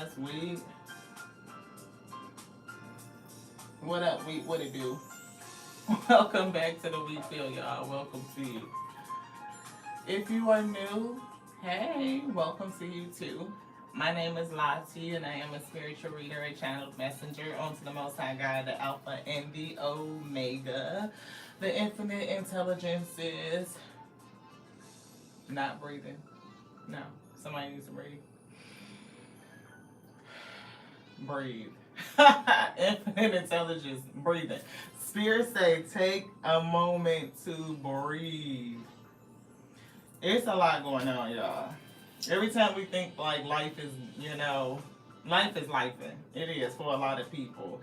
guys. What up, week? What it do? Welcome back to the Week Feel, y'all. Welcome to you. If you are new, hey, welcome to you too. My name is Lati, and I am a spiritual reader, a channeled messenger onto the Most High God, the Alpha and the Omega. The infinite intelligence is not breathing. No, somebody needs to breathe. Breathe. Infinite intelligence, breathing. Spirit say, take a moment to breathe. It's a lot going on, y'all. Every time we think like life is, life is life. It is for a lot of people.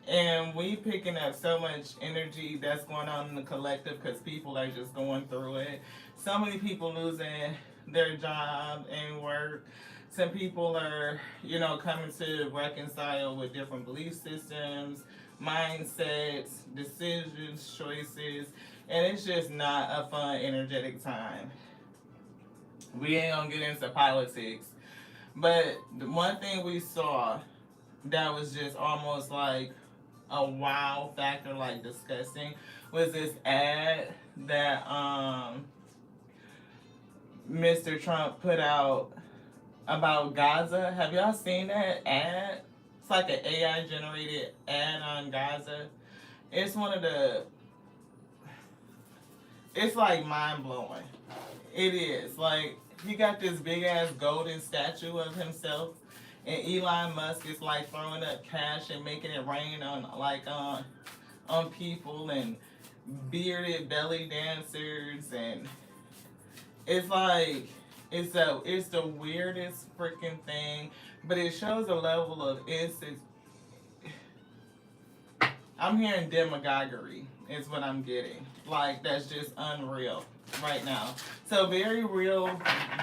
And we picking up so much energy that's going on in the collective because people are just going through it. So many people losing their job and work. Some people are, coming to reconcile with different belief systems, mindsets, decisions, choices, and it's just not a fun, energetic time. We ain't gonna get into politics, but the one thing we saw that was just almost like a wow factor, like disgusting, was this ad that Mr. Trump put out about Gaza. Have y'all seen that ad? It's like an AI generated ad on Gaza. It's one of the. It's like mind blowing. It is like he got this big ass golden statue of himself, and Elon Musk is like throwing up cash and making it rain on people and bearded belly dancers, and it's like it's the weirdest freaking thing, but it shows a level of instant. I'm hearing demagoguery is what I'm getting. Like that's just unreal right now. So very real,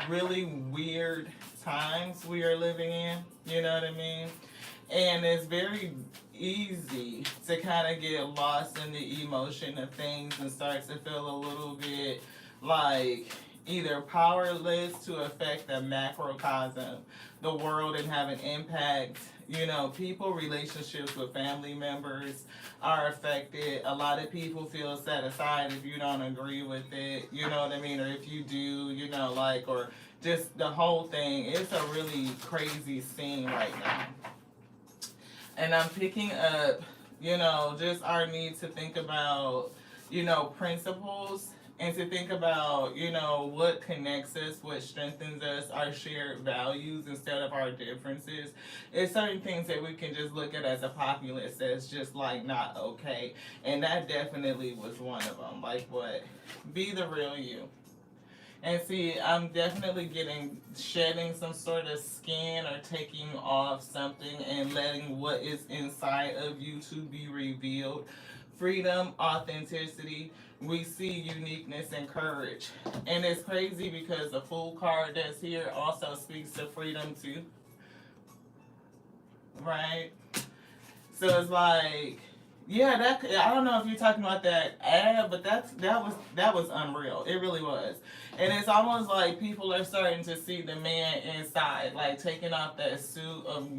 really weird times we are living in. You know what I mean? And it's very easy to kind of get lost in the emotion of things and start to feel a little bit like either powerless to affect the macrocosm, the world, and have an impact. People, relationships with family members are affected. A lot of people feel set aside if you don't agree with it, you know what I mean? Or if you do, or just the whole thing. It's a really crazy scene right now. And I'm picking up, just our need to think about, principles and to think about, what connects us, what strengthens us, our shared values instead of our differences. It's certain things that we can just look at as a populace that's just like not okay. And that definitely was one of them. Like what? Be the real you. And see, I'm definitely shedding some sort of skin or taking off something and letting what is inside of you to be revealed. Freedom, authenticity, we see uniqueness and courage. And it's crazy because the Fool card that's here also speaks to freedom too. Right? So it's like, yeah, I don't know if you're talking about that ad, but that was unreal. It really was. And it's almost like people are starting to see the man inside, like taking off that suit of,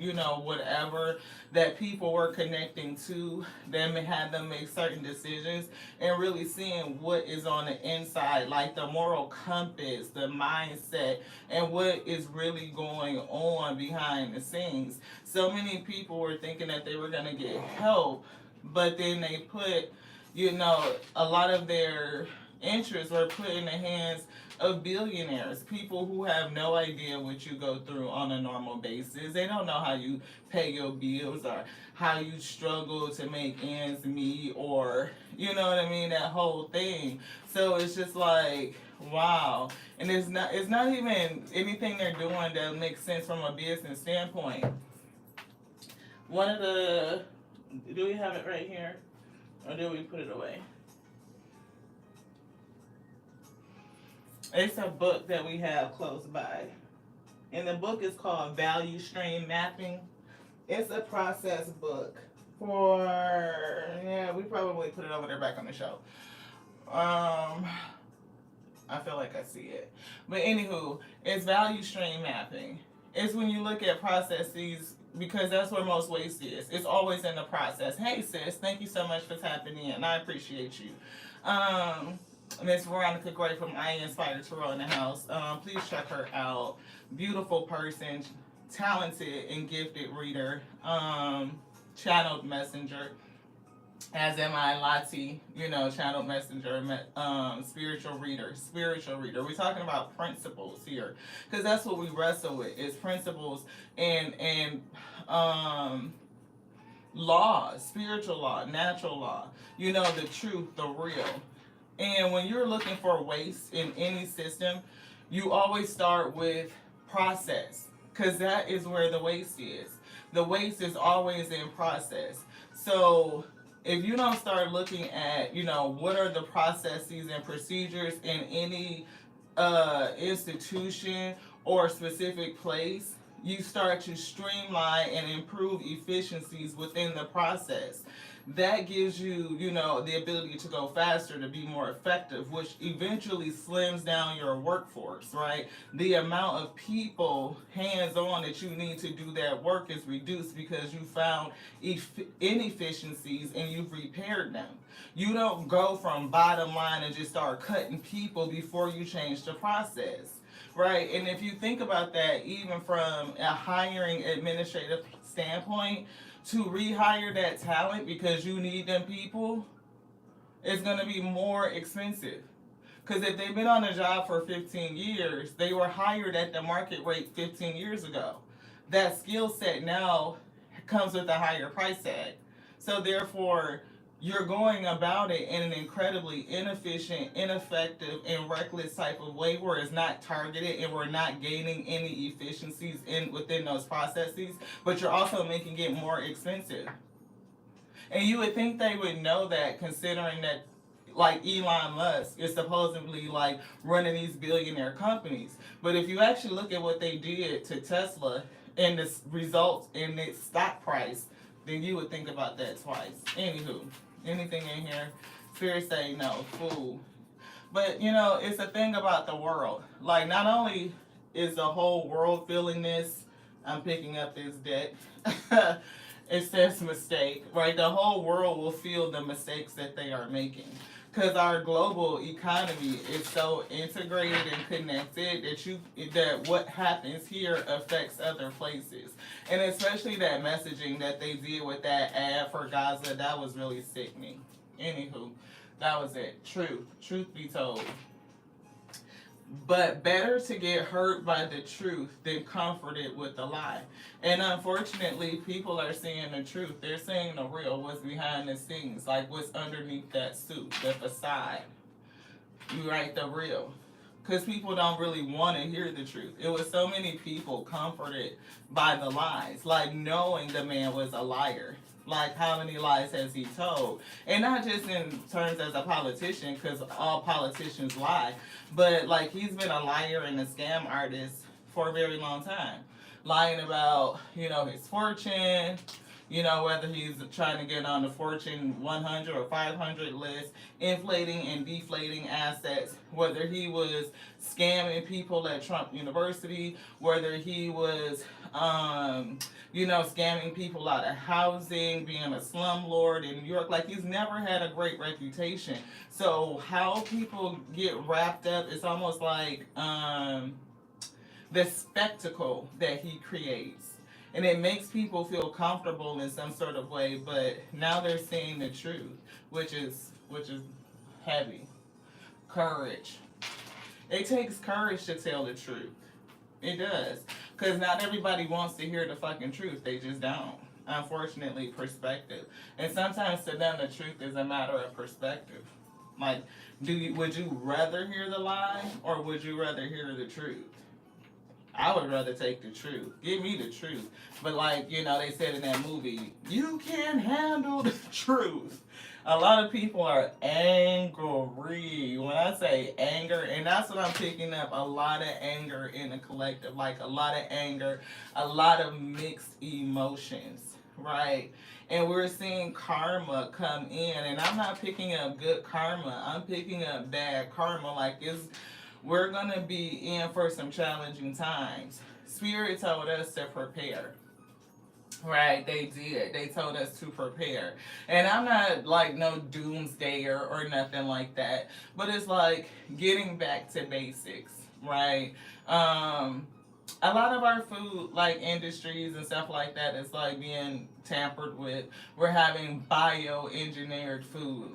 whatever that people were connecting to, them had them make certain decisions, and really seeing what is on the inside, like the moral compass, the mindset, and what is really going on behind the scenes. So many people were thinking that they were going to get help, but then they put, a lot of their interests were put in the hands of billionaires, people who have no idea what you go through on a normal basis. They don't know how you pay your bills or how you struggle to make ends meet, or, you know what I mean, that whole thing. So it's just like, wow. And it's not even anything they're doing that makes sense from a business standpoint. One of the Do we have it right here? Or do we put it away? It's a book that we have close by. And the book is called Value Stream Mapping. It's a process book we probably put it over there back on the show. I feel like I see it. But anywho, it's value stream mapping. It's when you look at processes, because that's where most waste is. It's always in the process. Hey sis, thank you so much for tapping in. I appreciate you. Miss Veronica Gray from I Inspire Tarot in the house. Please check her out. Beautiful person, talented and gifted reader. Channeled messenger, as am I, Lati, channel messenger, spiritual reader, spiritual reader. We're talking about principles here, because that's what we wrestle with, is principles and laws, spiritual law, natural law, the truth, the real. And when you're looking for waste in any system, you always start with process, because that is where the waste is. The waste is always in process. So if you don't start looking at, what are the processes and procedures in any institution or specific place, you start to streamline and improve efficiencies within the process. That gives you, the ability to go faster, to be more effective, which eventually slims down your workforce, right? The amount of people hands-on that you need to do that work is reduced because you found inefficiencies and you've repaired them. You don't go from bottom line and just start cutting people before you change the process, right? And if you think about that, even from a hiring administrative standpoint, to rehire that talent because you need them people, it's going to be more expensive. Because if they've been on the job for 15 years, they were hired at the market rate 15 years ago. That skill set now comes with a higher price tag. So therefore, you're going about it in an incredibly inefficient, ineffective, and reckless type of way where it's not targeted and we're not gaining any efficiencies within those processes, but you're also making it more expensive. And you would think they would know that, considering that, like, Elon Musk is supposedly like running these billionaire companies. But if you actually look at what they did to Tesla and the results in its stock price, then you would think about that twice. Anywho, anything in here? Spirit say no, fool. But it's a thing about the world. Like, not only is the whole world feeling this, I'm picking up this deck. It says mistake, right? The whole world will feel the mistakes that they are making. Because our global economy is so integrated and connected that what happens here affects other places. And especially that messaging that they did with that ad for Gaza, that was really sickening. Anywho, that was it. Truth be told. But better to get hurt by the truth than comforted with the lie. And unfortunately, people are seeing the truth. They're seeing the real, what's behind the scenes, like what's underneath that suit, the facade. You write the real. Because people don't really want to hear the truth. It was so many people comforted by the lies, like knowing the man was a liar. Like, how many lies has he told? And not just in terms as a politician, because all politicians lie, but like, he's been a liar and a scam artist for a very long time. Lying about, his fortune, whether he's trying to get on the Fortune 100 or 500 list, inflating and deflating assets, whether he was scamming people at Trump University, whether he was, scamming people out of housing, being a slumlord in New York. Like, he's never had a great reputation. So how people get wrapped up, it's almost like the spectacle that he creates. And it makes people feel comfortable in some sort of way, but now they're seeing the truth, which is heavy. Courage. It takes courage to tell the truth. It does. Because not everybody wants to hear the fucking truth. They just don't. Unfortunately, perspective. And sometimes to them, the truth is a matter of perspective. Like, would you rather hear the lie, or would you rather hear the truth? I would rather take the truth. Give me the truth. But like, they said in that movie, you can't handle the truth. A lot of people are angry. When I say anger, and that's what I'm picking up, a lot of anger in the collective. Like, a lot of anger, a lot of mixed emotions, right? And we're seeing karma come in. And I'm not picking up good karma. I'm picking up bad karma. Like, we're going to be in for some challenging times. Spirit told us to prepare. Right, they did. They told us to prepare. And I'm not like no doomsdayer or nothing like that. But it's like getting back to basics, right? Um a lot of our food like industries and stuff like that is like being tampered with. We're having bioengineered food.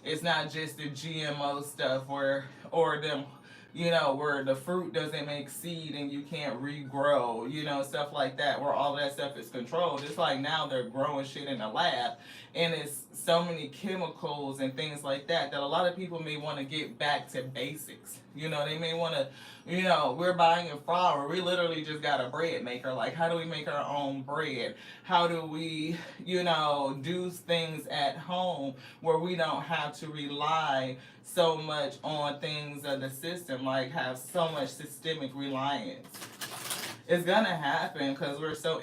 It's not just the GMO stuff where or them where the fruit doesn't make seed and you can't regrow, stuff like that, where all that stuff is controlled. It's like now they're growing shit in the lab, and it's so many chemicals and things like that a lot of people may want to get back to basics. They may want to, we're buying a flour. We literally just got a bread maker. Like, how do we make our own bread? How do we, do things at home where we don't have to rely so much on things of the system, like have so much systemic reliance? It's gonna happen because we're so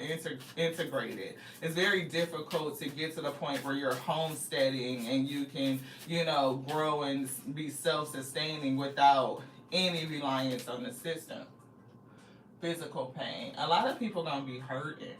integrated. It's very difficult to get to the point where you're homesteading and you can, grow and be self-sustaining without any reliance on the system. Physical pain. A lot of people gonna be hurting.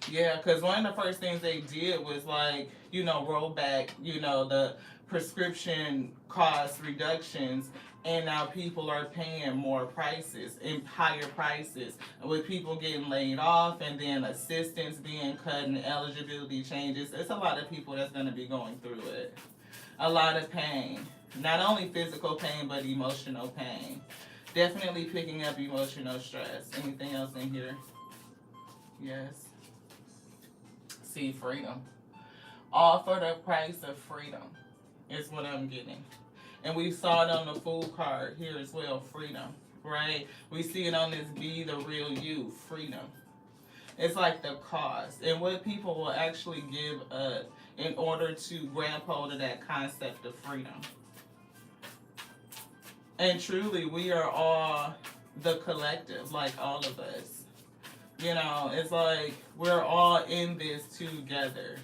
Yeah, because one of the first things they did was like, roll back, the prescription cost reductions, and now people are paying more prices and higher prices with people getting laid off and then assistance being cut and eligibility changes. It's a lot of people that's going to be going through it. A lot of pain. Not only physical pain, but emotional pain. Definitely picking up emotional stress. Anything else in here? Yes. See, freedom. All for the price of freedom is what I'm getting. And we saw it on the food card here as well, freedom, right? We see it on this Be the Real You, freedom. It's like the cost and what people will actually give up in order to grab hold of that concept of freedom. And truly, we are all the collective, like all of us. It's like we're all in this together.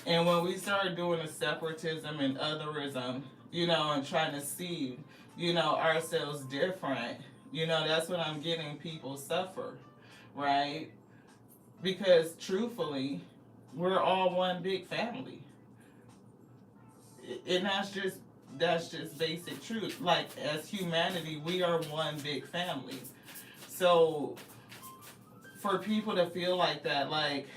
And when we start doing the separatism and otherism, and trying to see, ourselves different, that's when I'm getting people suffer, right? Because truthfully, we're all one big family. And that's just basic truth. Like, as humanity, we are one big family. So for people to feel like that, like,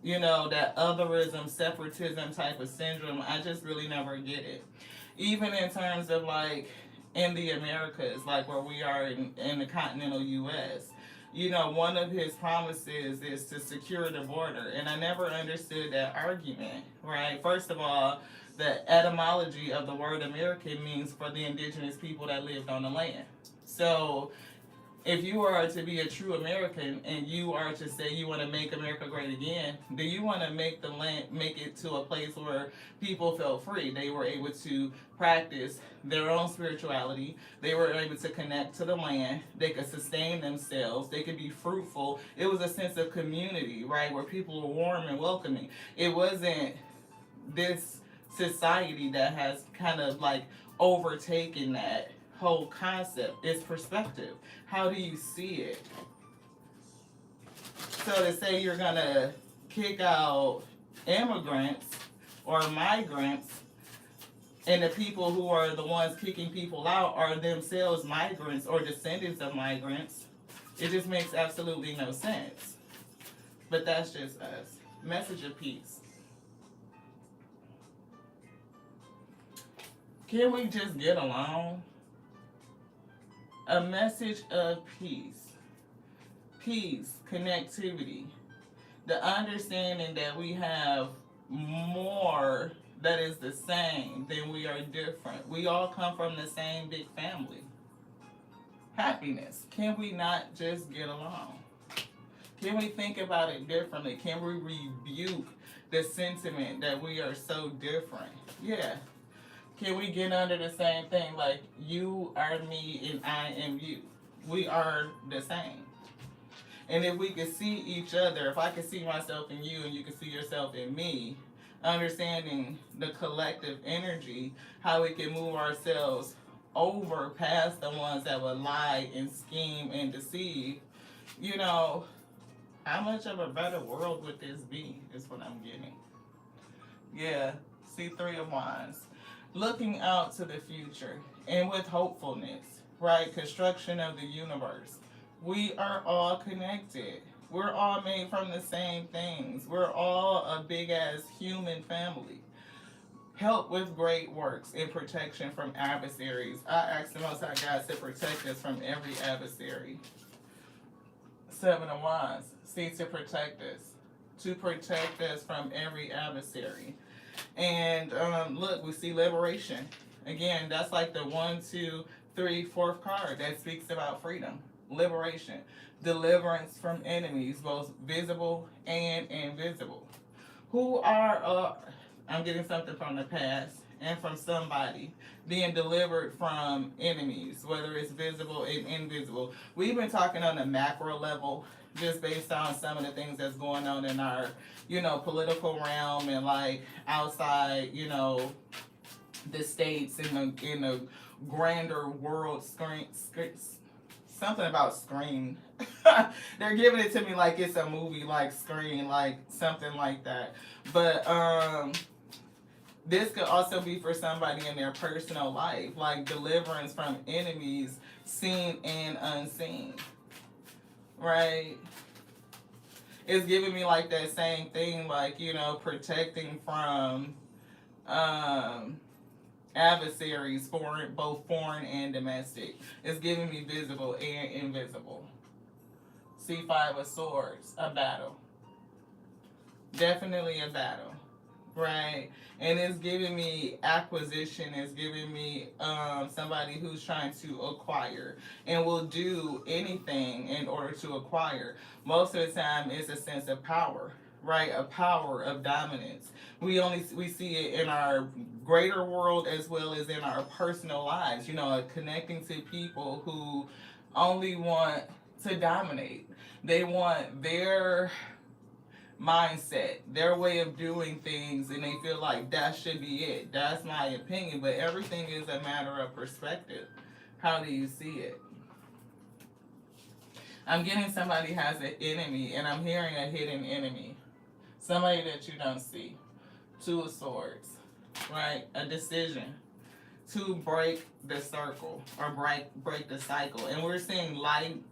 that otherism, separatism type of syndrome, I just really never get it. Even in terms of like in the Americas, like where we are in the continental U.S., one of his promises is to secure the border. And I never understood that argument, right? First of all, the etymology of the word American means for the indigenous people that lived on the land. So if you are to be a true American and you are to say you want to make America great again, do you want to make the land, make it to a place where people felt free? They were able to practice their own spirituality. They were able to connect to the land. They could sustain themselves. They could be fruitful. It was a sense of community, right, where people were warm and welcoming. It wasn't this society that has kind of like overtaken that whole concept. It's perspective. How do you see it? So to say you're gonna kick out immigrants or migrants, and the people who are the ones kicking people out are themselves migrants or descendants of migrants, it just makes absolutely no sense. But that's just us. Message of peace. Can we just get along? A message of peace. Peace, connectivity. The understanding that we have more that is the same than we are different. We all come from the same big family. Happiness. Can we not just get along? Can we think about it differently? Can we rebuke the sentiment that we are so different? Yeah. Can we get under the same thing? Like, you are me and I am you. We are the same. And if we could see each other, if I could see myself in you and you could see yourself in me, understanding the collective energy, how we can move ourselves over past the ones that would lie and scheme and deceive, you know, how much of a better world would this be? Is what I'm getting. Yeah, see, Three of Wands. Looking out to the future and with hopefulness, right? Construction of the universe. We are all connected. We're all made from the same things. We're all a big ass human family. Help with great works and protection from adversaries. I ask the Most High God to protect us from every adversary. Seven of Wands. See, to protect us. To protect us from every adversary. And look, we see liberation. Again, that's like the one, two, three, fourth card that speaks about freedom, liberation, deliverance from enemies, both visible and invisible. Who are, I'm getting something from the past and from somebody being delivered from enemies, whether it's visible and invisible. We've been talking on the macro level, just based on some of the things that's going on in our, political realm and like outside, the states in the grander world screen, something about Screen. They're giving it to me like it's a movie, like Screen, like something like that. But this could also be for somebody in their personal life, like deliverance from enemies seen and unseen. Right? It's giving me like that same thing, like, protecting from adversaries, both foreign and domestic. It's giving me visible and invisible. C5 of Swords, a battle. Definitely a battle. Right? And it's giving me acquisition. It's giving me somebody who's trying to acquire and will do anything in order to acquire. Most of the time, it's a sense of power, right? A power of dominance. We see it in our greater world as well as in our personal lives. Connecting to people who only want to dominate. They want their mindset, their way of doing things, and they feel like that should be it. That's my opinion, but everything is a matter of perspective. How do you see it? I'm getting somebody has an enemy, and I'm hearing a hidden enemy. Somebody that you don't see. Two of Swords, right? A decision to break the circle or break the cycle. And we're seeing light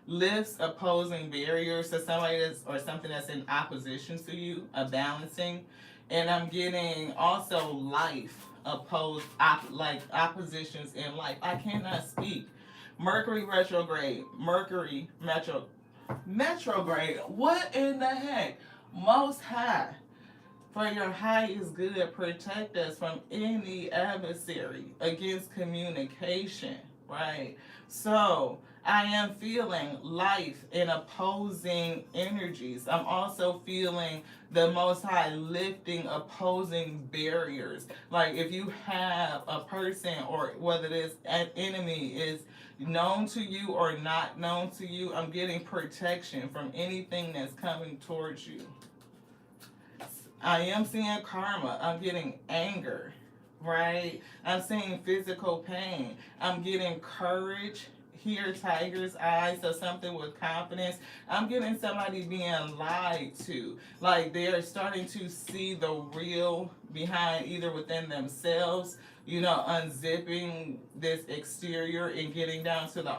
lifts opposing barriers to somebody that's or something that's in opposition to you, a balancing. And I'm getting also life oppositions in life. I cannot speak. Mercury retrograde. Retrograde. What in the heck? Most High. For your highest good, protect us from any adversary against communication, right? So, I am feeling life in opposing energies. I'm also feeling the Most High lifting opposing barriers. Like if you have a person or whether this enemy is known to you or not known to you, I'm getting protection from anything that's coming towards you. I am seeing karma. I'm getting anger, right? I'm seeing physical pain. I'm getting courage. Here, tiger's eyes, so something with confidence. I'm getting somebody being lied to. Like they're starting to see the real behind either within themselves, unzipping this exterior and getting down to the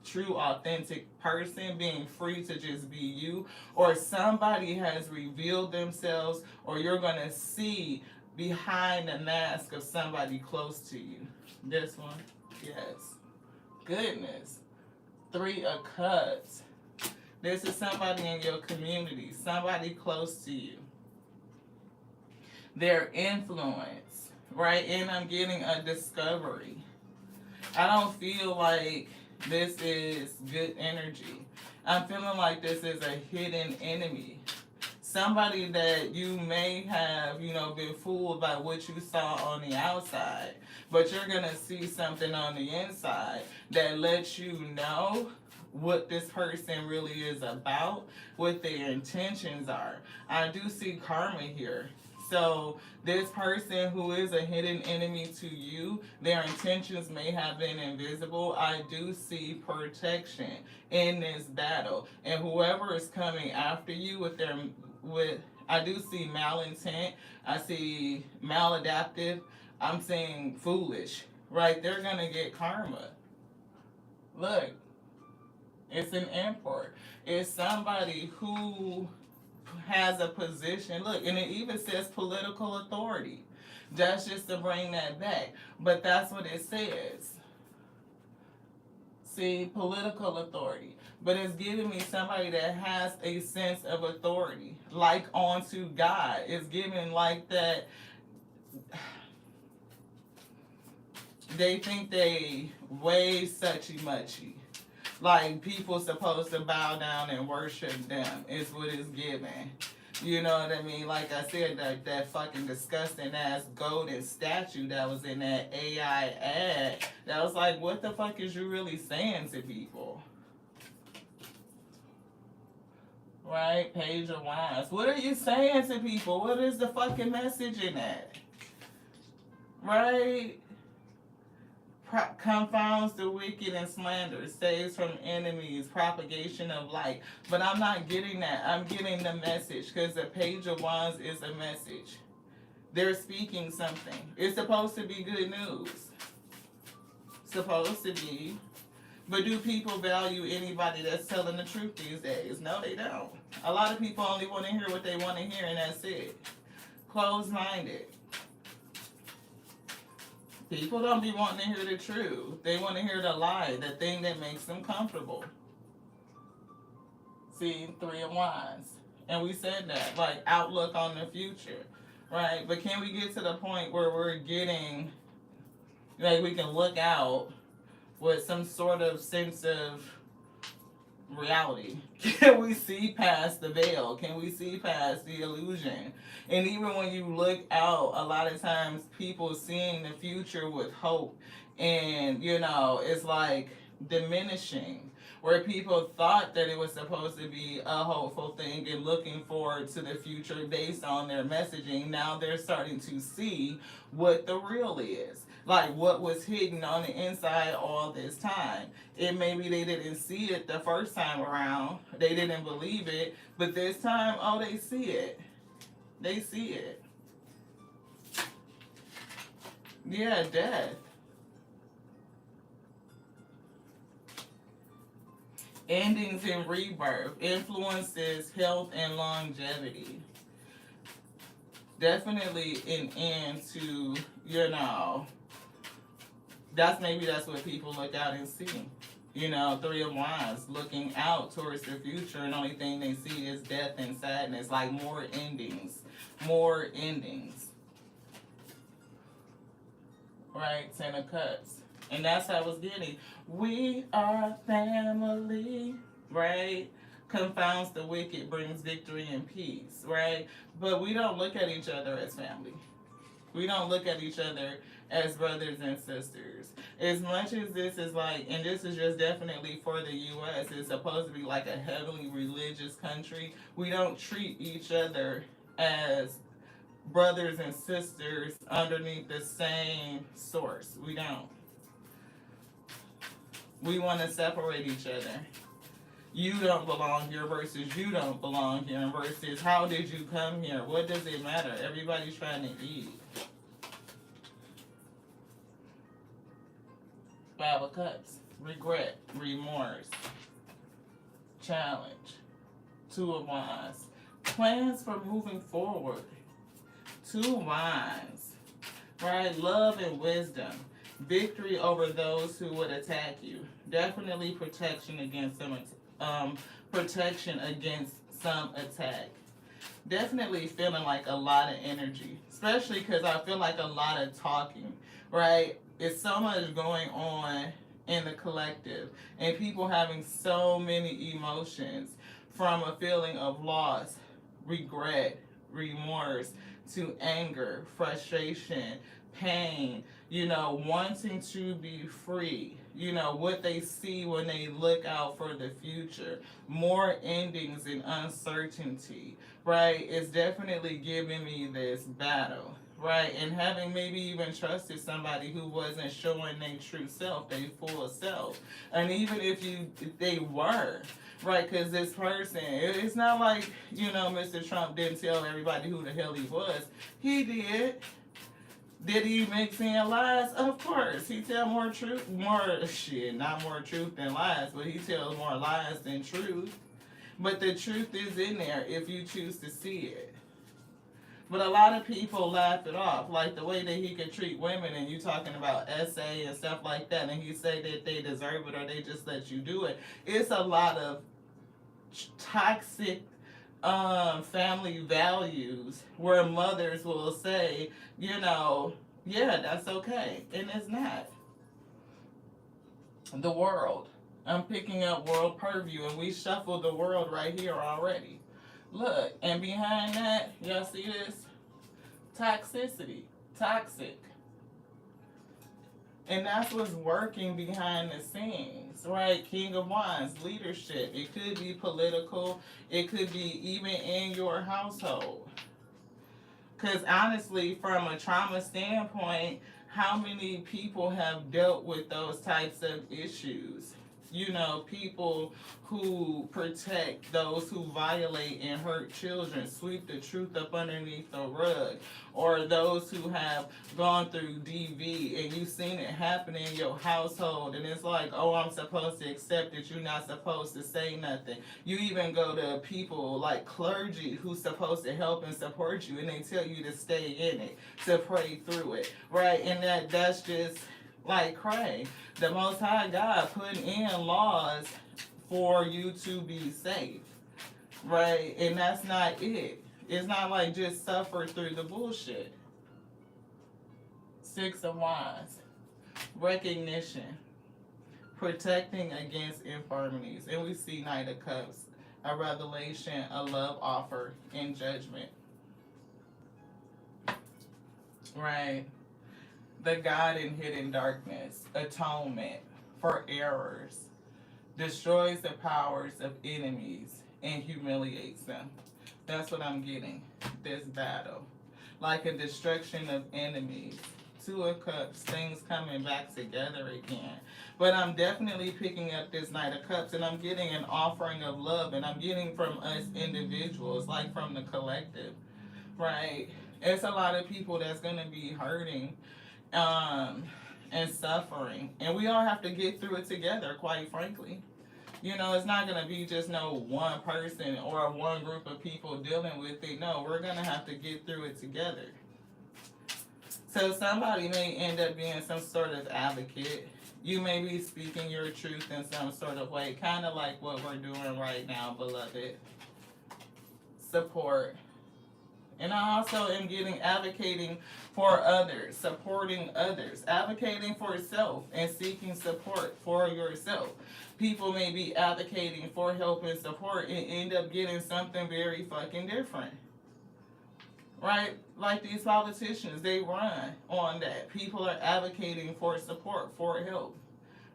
true authentic person, being free to just be you, or somebody has revealed themselves, or you're going to see behind the mask of somebody close to you. This one, yes. Goodness. Three of Cups. This is somebody in your community, somebody close to you. Their influence, right? And I'm getting a discovery. I don't feel like this is good energy. I'm feeling like this is a hidden enemy. Somebody that you may have, been fooled by what you saw on the outside. But you're going to see something on the inside that lets you know what this person really is about, what their intentions are. I do see karma here. So this person who is a hidden enemy to you, their intentions may have been invisible. I do see protection in this battle. And whoever is coming after you with I do see malintent, I see maladaptive, I'm seeing foolish. Right? They're gonna get karma. Look, it's an import. It's somebody who has a position. Look, and it even says political authority. That's just to bring that back. But that's what it says. See, political authority. But it's giving me somebody that has a sense of authority, like onto God. It's giving like that. They think they way suchy muchy. Like people supposed to bow down and worship them is what it's giving. You know what I mean? Like I said, that fucking disgusting ass golden statue that was in that AI ad. That was like, what the fuck is you really saying to people? Right? Page of Wands. What are you saying to people? What is the fucking message in that? Right? Confounds the wicked and slander, saves from enemies, propagation of light. But I'm not getting that. I'm getting the message because the Page of Wands is a message. They're speaking something. It's supposed to be good news. Supposed to be. But do people value anybody that's telling the truth these days? No, they don't. A lot of people only want to hear what they want to hear, and that's it. Closed-minded. People don't be wanting to hear the truth. They want to hear the lie, the thing that makes them comfortable. See, 3 of Wands. And we said that, like, outlook on the future, right? But can we get to the point where we're getting, like, we can look out with some sort of sense of reality? Can we see past the veil? Can we see past the illusion? And even when you look out, a lot of times people seeing the future with hope, and it's like diminishing, where people thought that it was supposed to be a hopeful thing and looking forward to the future based on their messaging. Now they're starting to see what the real is. Like what was hidden on the inside all this time. It maybe they didn't see it the first time around. They didn't believe it. But this time, oh, they see it. They see it. Yeah, death. Endings and rebirth. Influences health and longevity. Definitely an end to, that's what people look out and see. 3 of Wands, looking out towards the future, and the only thing they see is death and sadness, like more endings. More endings. Right? 10 of Cups. And that's how I was getting. We are family, right? Confounds the wicked, brings victory and peace, right? But we don't look at each other as family. We don't look at each other as brothers and sisters. As much as this is like, and this is just definitely for the U.S., it's supposed to be like a heavily religious country. We don't treat each other as brothers and sisters underneath the same source. We don't. We want to separate each other. You don't belong here versus you don't belong here versus how did you come here? What does it matter? Everybody's trying to eat. 5 of Cups. Regret, remorse, challenge. 2 of Wands. Plans for moving forward. 2 Wands. Right? Love and wisdom. Victory over those who would attack you. Definitely protection against some attack. Definitely feeling like a lot of energy, especially because I feel like a lot of talking, right? It's so much going on in the collective, and people having so many emotions, from a feeling of loss, regret, remorse, to anger, frustration, pain, wanting to be free, you know, what they see when they look out for the future. More endings and uncertainty, right? It's definitely giving me this battle, right? And having maybe even trusted somebody who wasn't showing their true self, their full self. And even if they were, right? Because this person, it's not like, you know, Mr. Trump didn't tell everybody who the hell he was. He did. Did he mix in lies? Of course. He tell more truth, more shit, not more truth than lies, but he tells more lies than truth. But the truth is in there if you choose to see it. But a lot of people laugh it off, like the way that he could treat women, and you talking about SA and stuff like that, and he say that they deserve it or they just let you do it. It's a lot of toxic family values where mothers will say, you know, yeah, that's okay, and it's not. The world. I'm picking up world purview, and we shuffled the world right here already. Look, and behind that, y'all see this? Toxicity. Toxic. And that's what's working behind the scenes, right? King of Wands, leadership. It could be political. It could be even in your household. Because honestly, from a trauma standpoint, how many people have dealt with those types of issues? You know, people who protect those who violate and hurt children, sweep the truth up underneath the rug, or those who have gone through DV and you've seen it happen in your household, and it's like, oh, I'm supposed to accept it, you're not supposed to say nothing. You even go to people like clergy who's supposed to help and support you, and they tell you to stay in it, to pray through it, right? And that's just like cray. The Most High God put in laws for you to be safe, right? And that's not it. It's not like just suffer through the bullshit. Six of Wands, recognition, protecting against infirmities. And we see Knight of Cups, a revelation, a love offer, and judgment. Right? The God in hidden darkness, atonement for errors, destroys the powers of enemies, and humiliates them. That's what I'm getting, this battle. Like a destruction of enemies. Two of Cups, things coming back together again. But I'm definitely picking up this Knight of Cups, and I'm getting an offering of love, and I'm getting from us individuals, like from the collective, right? It's a lot of people that's going to be hurting and suffering. And we all have to get through it together, quite frankly. You know, it's not going to be just no one person or one group of people dealing with it. No, we're going to have to get through it together. So somebody may end up being some sort of advocate. You may be speaking your truth in some sort of way, kind of like what we're doing right now, beloved. Support. And I also am getting advocating for others, supporting others, advocating for self and seeking support for yourself. People may be advocating for help and support and end up getting something very fucking different. Right? Like these politicians, they run on that. People are advocating for support, for help.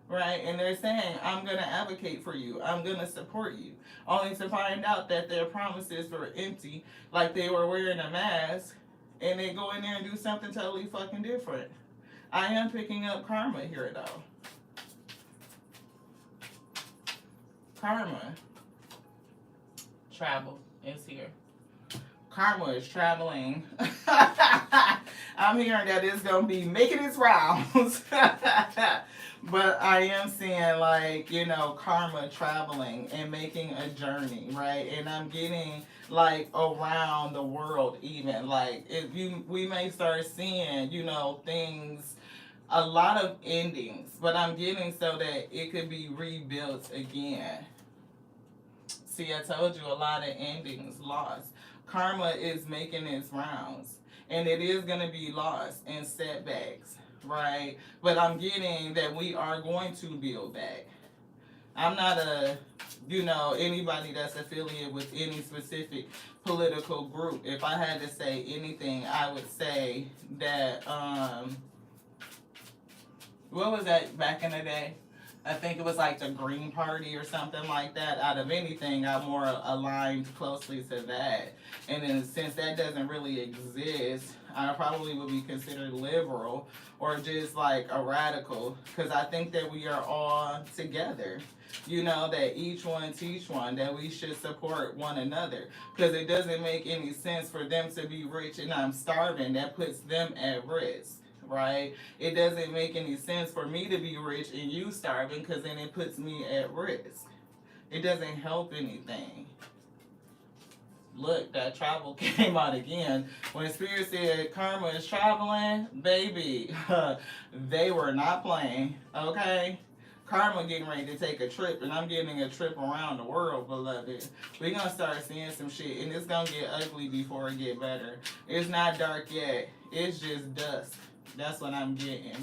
Right? And they're saying, I'm going to advocate for you. I'm going to support you. Only to find out that their promises were empty, like they were wearing a mask, and they go in there and do something totally fucking different. I am picking up karma here, though. Karma. Travel is here. Karma is traveling. I'm hearing that it's going to be making its rounds. But I am seeing, like, you know, karma traveling and making a journey, right? And I'm getting, like, around the world even. Like, we may start seeing, you know, things, a lot of endings. But I'm getting so that it could be rebuilt again. See, I told you a lot of endings lost. Karma is making its rounds. And it is going to be lost and setbacks. Right? But I'm getting that we are going to build back. I'm not anybody that's affiliated with any specific political group. If I had to say anything, I would say that, what was that back in the day? I think it was like the Green Party or something like that. Out of anything, I'm more aligned closely to that. And then since that doesn't really exist, I probably would be considered liberal or just like a radical because I think that we are all together. You know, that each one teach one, that we should support one another. Because it doesn't make any sense for them to be rich and I'm starving. That puts them at risk, right? It doesn't make any sense for me to be rich and you starving because then it puts me at risk. It doesn't help anything. Look, that travel came out again. When Spirit said karma is traveling, baby, they were not playing, okay? Karma getting ready to take a trip, and I'm getting a trip around the world, beloved. We're going to start seeing some shit, and it's going to get ugly before it get better. It's not dark yet. It's just dusk. That's what I'm getting.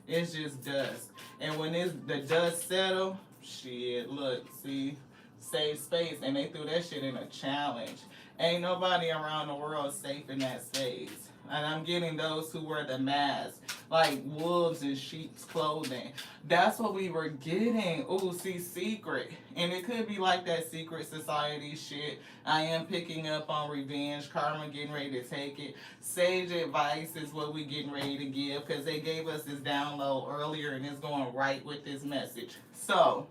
It's just dusk. And when the dust settle, shit, look, see, save space, and they threw that shit in a challenge. Ain't nobody around the world safe in that space. And I'm getting those who wear the mask, like wolves in sheep's clothing. That's what we were getting. Ooh, see, secret. And it could be like that secret society shit. I am picking up on revenge, karma getting ready to take it. Sage advice is what we getting ready to give because they gave us this download earlier and it's going right with this message. So,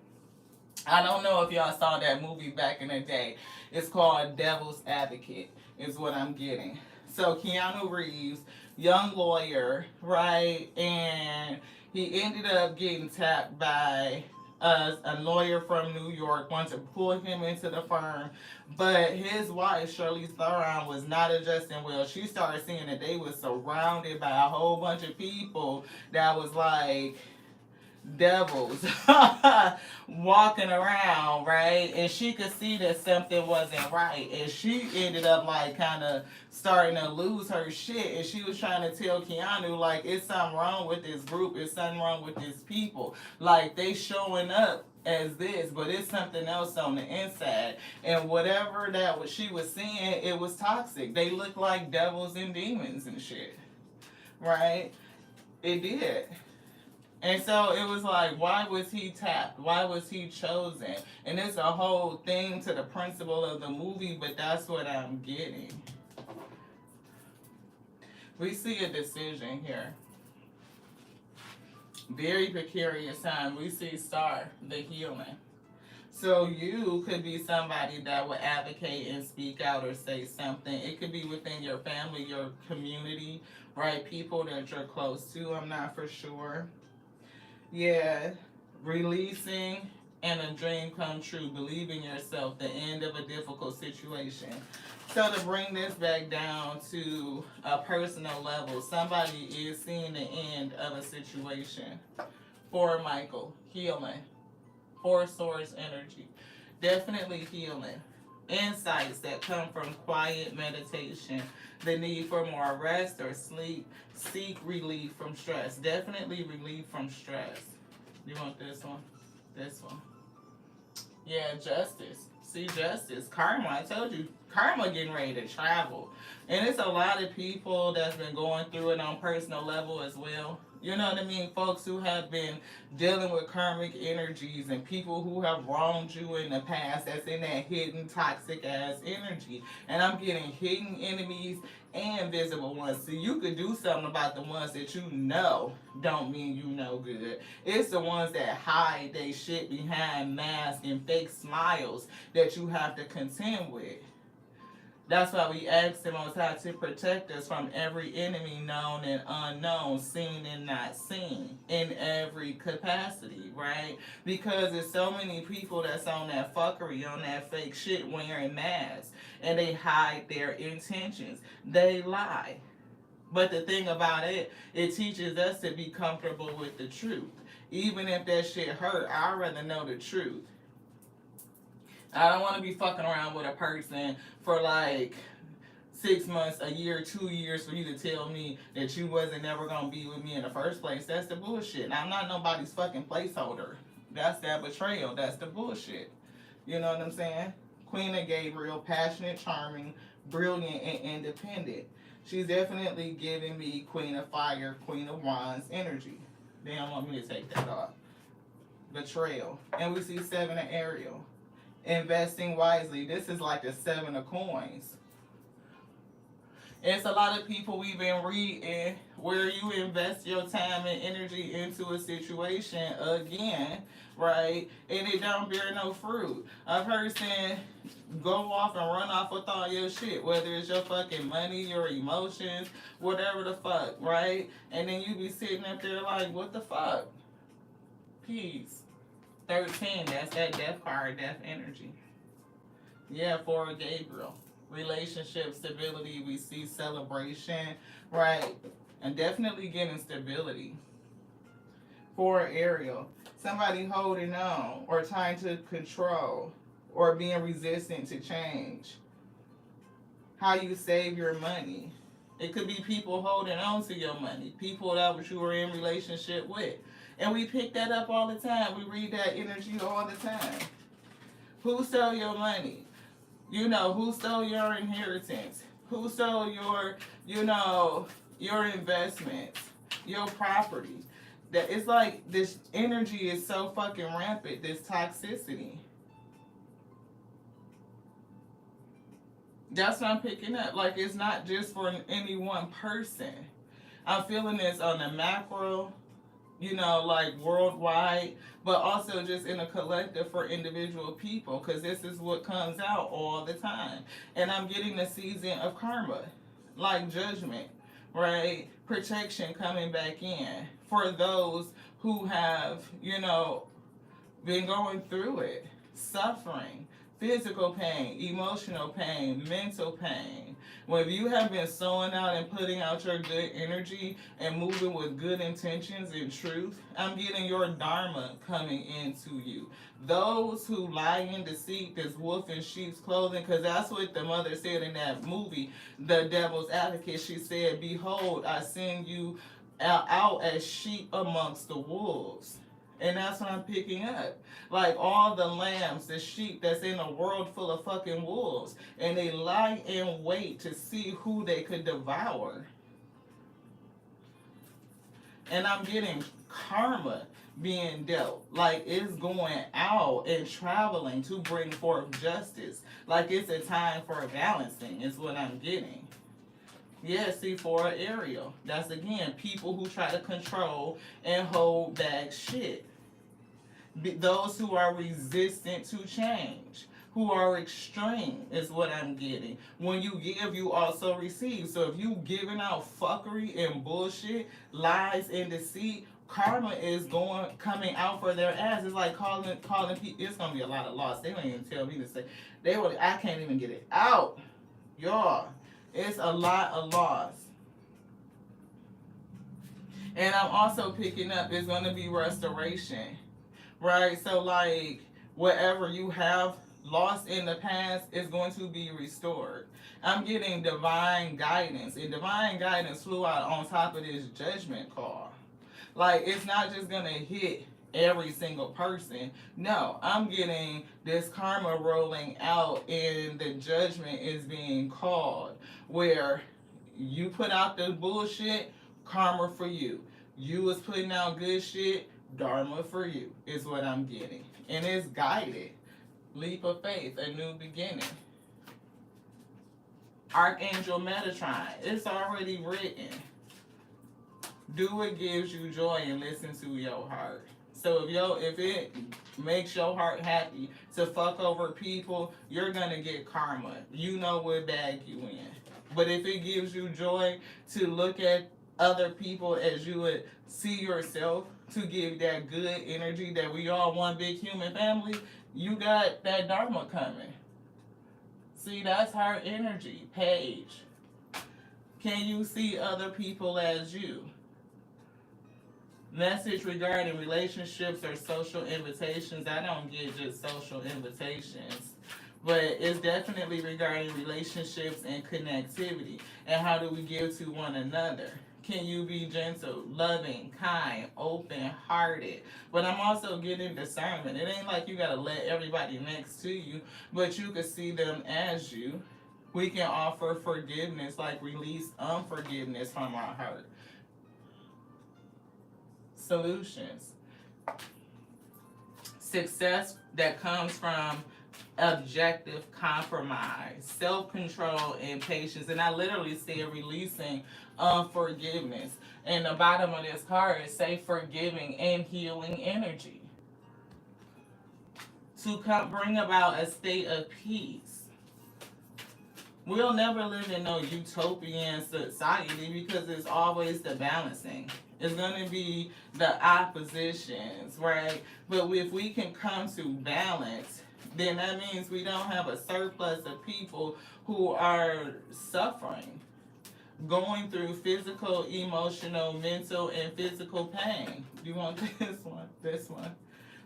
I don't know if y'all saw that movie back in the day. It's called Devil's Advocate, is what I'm getting. So Keanu Reeves, young lawyer, right? And he ended up getting tapped by a lawyer from New York, wanted to pull him into the firm. But his wife, Charlize Theron, was not adjusting well. She started seeing that they was surrounded by a whole bunch of people that was like devils walking around, right? And she could see that something wasn't right. And she ended up like kind of starting to lose her shit. And she was trying to tell Keanu, like, it's something wrong with this group. It's something wrong with these people. Like, they showing up as this, but it's something else on the inside. And whatever that was she was seeing, it was toxic. They looked like devils and demons and shit, right? It did. And so it was like, why was he tapped? Why was he chosen? And it's a whole thing to the principle of the movie, but that's what I'm getting. We see a decision here. Very precarious time. We see Star, the healing. So you could be somebody that would advocate and speak out or say something. It could be within your family, your community, right? People that you're close to. I'm not for sure. Yeah, releasing and a dream come true, believing yourself, the end of a difficult situation. So to bring this back down to a personal level, somebody is seeing the end of a situation. For Michael, healing. For source energy, definitely healing. Insights that come from quiet meditation, the need for more rest or sleep, seek relief from stress. Definitely relief from stress. You want this one? This one. Yeah, justice. See, justice. Karma. I told you, karma getting ready to travel. And it's a lot of people that's been going through it on personal level as well. You know what I mean? Folks who have been dealing with karmic energies and people who have wronged you in the past that's in that hidden toxic ass energy. And I'm getting hidden enemies and visible ones. So you could do something about the ones that you know don't mean you know good. It's the ones that hide they shit behind masks and fake smiles that you have to contend with. That's why we ask the Most High to protect us from every enemy known and unknown, seen and not seen, in every capacity, right? Because there's so many people that's on that fuckery, on that fake shit wearing masks, and they hide their intentions. They lie. But the thing about it, it teaches us to be comfortable with the truth. Even if that shit hurt, I'd rather know the truth. I don't want to be fucking around with a person for like 6 months, a year, 2 years for you to tell me that you wasn't never going to be with me in the first place. That's the bullshit. And I'm not nobody's fucking placeholder. That's that betrayal. That's the bullshit. You know what I'm saying? Queen of Gabriel, passionate, charming, brilliant, and independent. She's definitely giving me Queen of Fire, Queen of Wands energy. They don't want me to take that off. betrayal. And we see 7 of Ariel. Investing wisely. This is like the 7 of coins. It's a lot of people we've been reading where you invest your time and energy into a situation again, right? And it don't bear no fruit. A person go off and run off with all your shit, whether it's your fucking money, your emotions, whatever the fuck, right? And then you be sitting up there like, what the fuck? Peace. 13, that's that death card, death energy. Yeah, for Gabriel. Relationship stability, we see celebration, right? And definitely getting stability. For Ariel, somebody holding on or trying to control or being resistant to change. How you save your money. It could be people holding on to your money, people that you were in relationship with. And we pick that up all the time. We read that energy all the time. Who stole your money? You know, who stole your inheritance? Who stole your, your investments, your property? That it's like this energy is so fucking rampant, this toxicity. That's what I'm picking up. Like, it's not just for any one person. I'm feeling this on the macro, like worldwide, but also just in a collective for individual people, because this is what comes out all the time. And I'm getting the season of karma, like judgment, right? Protection coming back in for those who have, been going through it, suffering, physical pain, emotional pain, mental pain. When you have been sowing out and putting out your good energy and moving with good intentions and truth, I'm getting your dharma coming into you. Those who lie in deceit, this wolf in sheep's clothing, because that's what the mother said in that movie, The Devil's Advocate. She said, behold, I send you out as sheep amongst the wolves. And that's what I'm picking up. Like all the lambs, the sheep that's in a world full of fucking wolves. And they lie in wait to see who they could devour. And I'm getting karma being dealt. Like it's going out and traveling to bring forth justice. Like it's a time for balancing is what I'm getting. Yeah, see, for Ariel. That's again people who try to control and hold back shit. Those who are resistant to change, who are extreme, is what I'm getting. When you give, you also receive. So if you giving out fuckery and bullshit, lies and deceit, karma is coming out for their ass. It's like calling people. It's gonna be a lot of loss. They don't even tell me to say. I can't even get it out, y'all. It's a lot of loss. And I'm also picking up, it's going to be restoration, right? So, like, whatever you have lost in the past is going to be restored. I'm getting divine guidance, and divine guidance flew out on top of this judgment call. Like, it's not just going to hit every single person. No, I'm getting this karma rolling out and the judgment is being called where you put out the bullshit, karma for you. You was putting out good shit, dharma for you is what I'm getting. And it's guided. Leap of faith, a new beginning. Archangel Metatron, it's already written. Do what gives you joy and listen to your heart. So if it makes your heart happy to fuck over people, you're gonna get karma. You know what bag you in. But if it gives you joy to look at other people as you would see yourself, to give that good energy that we all one big human family, you got that dharma coming. See, that's her energy. Paige. Can you see other people as you? Message regarding relationships or social invitations. I don't get just social invitations, but it's definitely regarding relationships and connectivity and how do we give to one another. Can you be gentle, loving, kind, open-hearted? But I'm also getting discernment. It ain't like you gotta let everybody next to you, but you can see them as you. We can offer forgiveness, like release unforgiveness from our heart. Solutions. Success that comes from objective compromise, self-control, and patience. And I literally said releasing unforgiveness. And the bottom of this card is say forgiving and healing energy to bring about a state of peace. We'll never live in no utopian society because it's always the balancing. It's going to be the oppositions, right? But if we can come to balance, then that means we don't have a surplus of people who are suffering, going through physical, emotional, mental, and physical pain. Do you want this one? This one.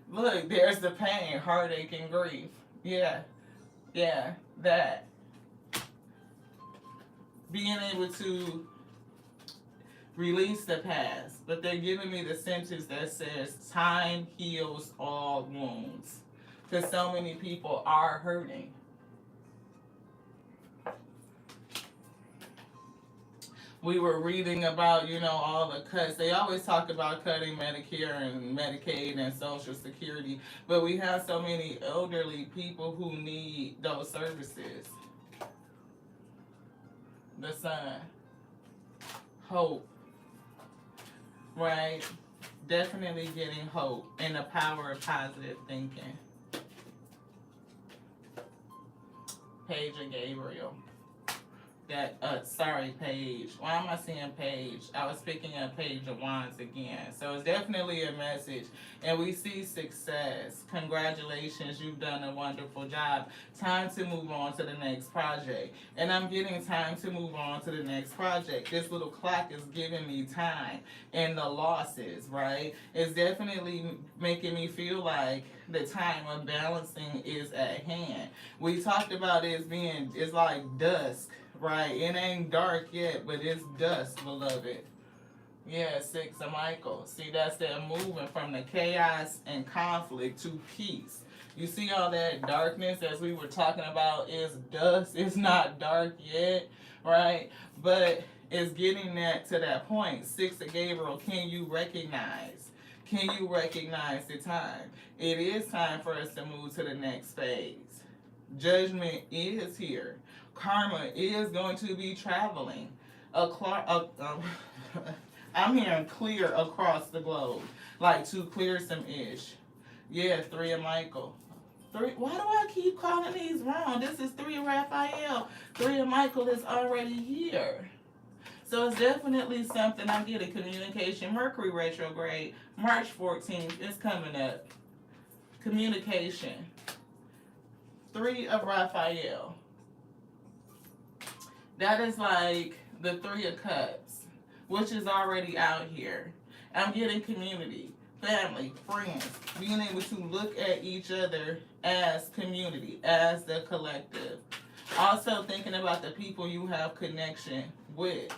Look, there's the pain, heartache, and grief. Yeah, that. Being able to release the past, but they're giving me the sentence that says time heals all wounds, because so many people are hurting. We were reading about, all the cuts. They always talk about cutting Medicare and Medicaid and Social Security, but we have so many elderly people who need those services. The sun, hope, right? Definitely getting hope and the power of positive thinking. Page of Gabriel. Page. Why am I saying page? I was picking up Page of Wands again. So it's definitely a message. And we see success. Congratulations, you've done a wonderful job. Time to move on to the next project. And I'm getting time to move on to the next project. This little clock is giving me time. And the losses, right? It's definitely making me feel like the time of balancing is at hand. We talked about it as it's like dusk. Right, it ain't dark yet, but it's dusk, beloved. Yeah, Six of Michael. See, that's that moving from the chaos and conflict to peace. You see all that darkness, as we were talking about, is dusk. It's not dark yet, right? But it's getting to that point. Six of Gabriel, can you recognize? Can you recognize the time? It is time for us to move to the next phase. Judgment is here. Karma is going to be traveling. I'm hearing clear across the globe, like to clear some ish. Yeah, Three of Michael. Why do I keep calling these wrong? This is Three of Raphael. Three of Michael is already here. So it's definitely something. I'm getting communication. Mercury retrograde, March 14th is coming up. Communication. Three of Raphael. That is like the Three of Cups, which is already out here. I'm getting community, family, friends, being able to look at each other as community, as the collective. Also thinking about the people you have connection with.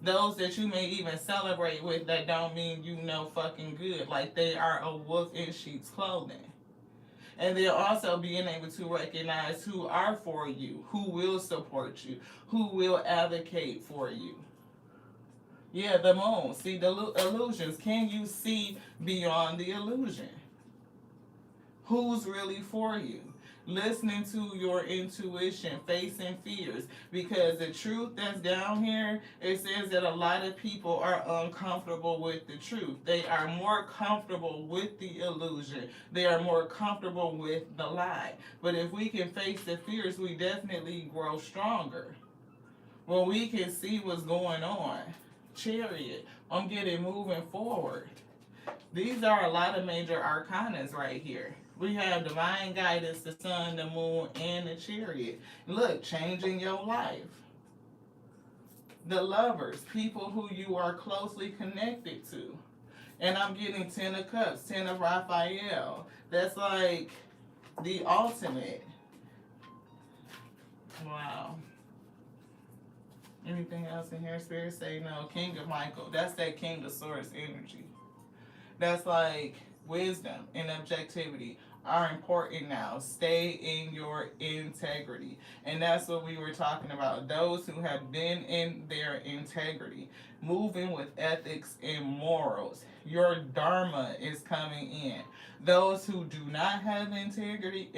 Those that you may even celebrate with that don't mean you know fucking good. Like they are a wolf in sheep's clothing. And then also being able to recognize who are for you, who will support you, who will advocate for you. Yeah, the moon. See the illusions. Can you see beyond the illusion? Who's really for you? Listening to your intuition, facing fears. Because the truth that's down here, it says that a lot of people are uncomfortable with the truth. They are more comfortable with the illusion. They are more comfortable with the lie. But if we can face the fears, we definitely grow stronger. When we can see what's going on. Chariot. I'm getting moving forward. These are a lot of major arcanas right here. We have divine guidance, the sun, the moon, and the chariot. Look, changing your life. The lovers, people who you are closely connected to. And I'm getting 10 of Cups, 10 of Raphael. That's like the ultimate. Wow. Anything else in here? Spirit say no. King of Michael. That's that King of Swords energy. That's like wisdom and objectivity. are important now. Stay in your integrity. And that's what we were talking about. Those who have been in their integrity, moving with ethics and morals. Your dharma is coming in. Those who do not have integrity,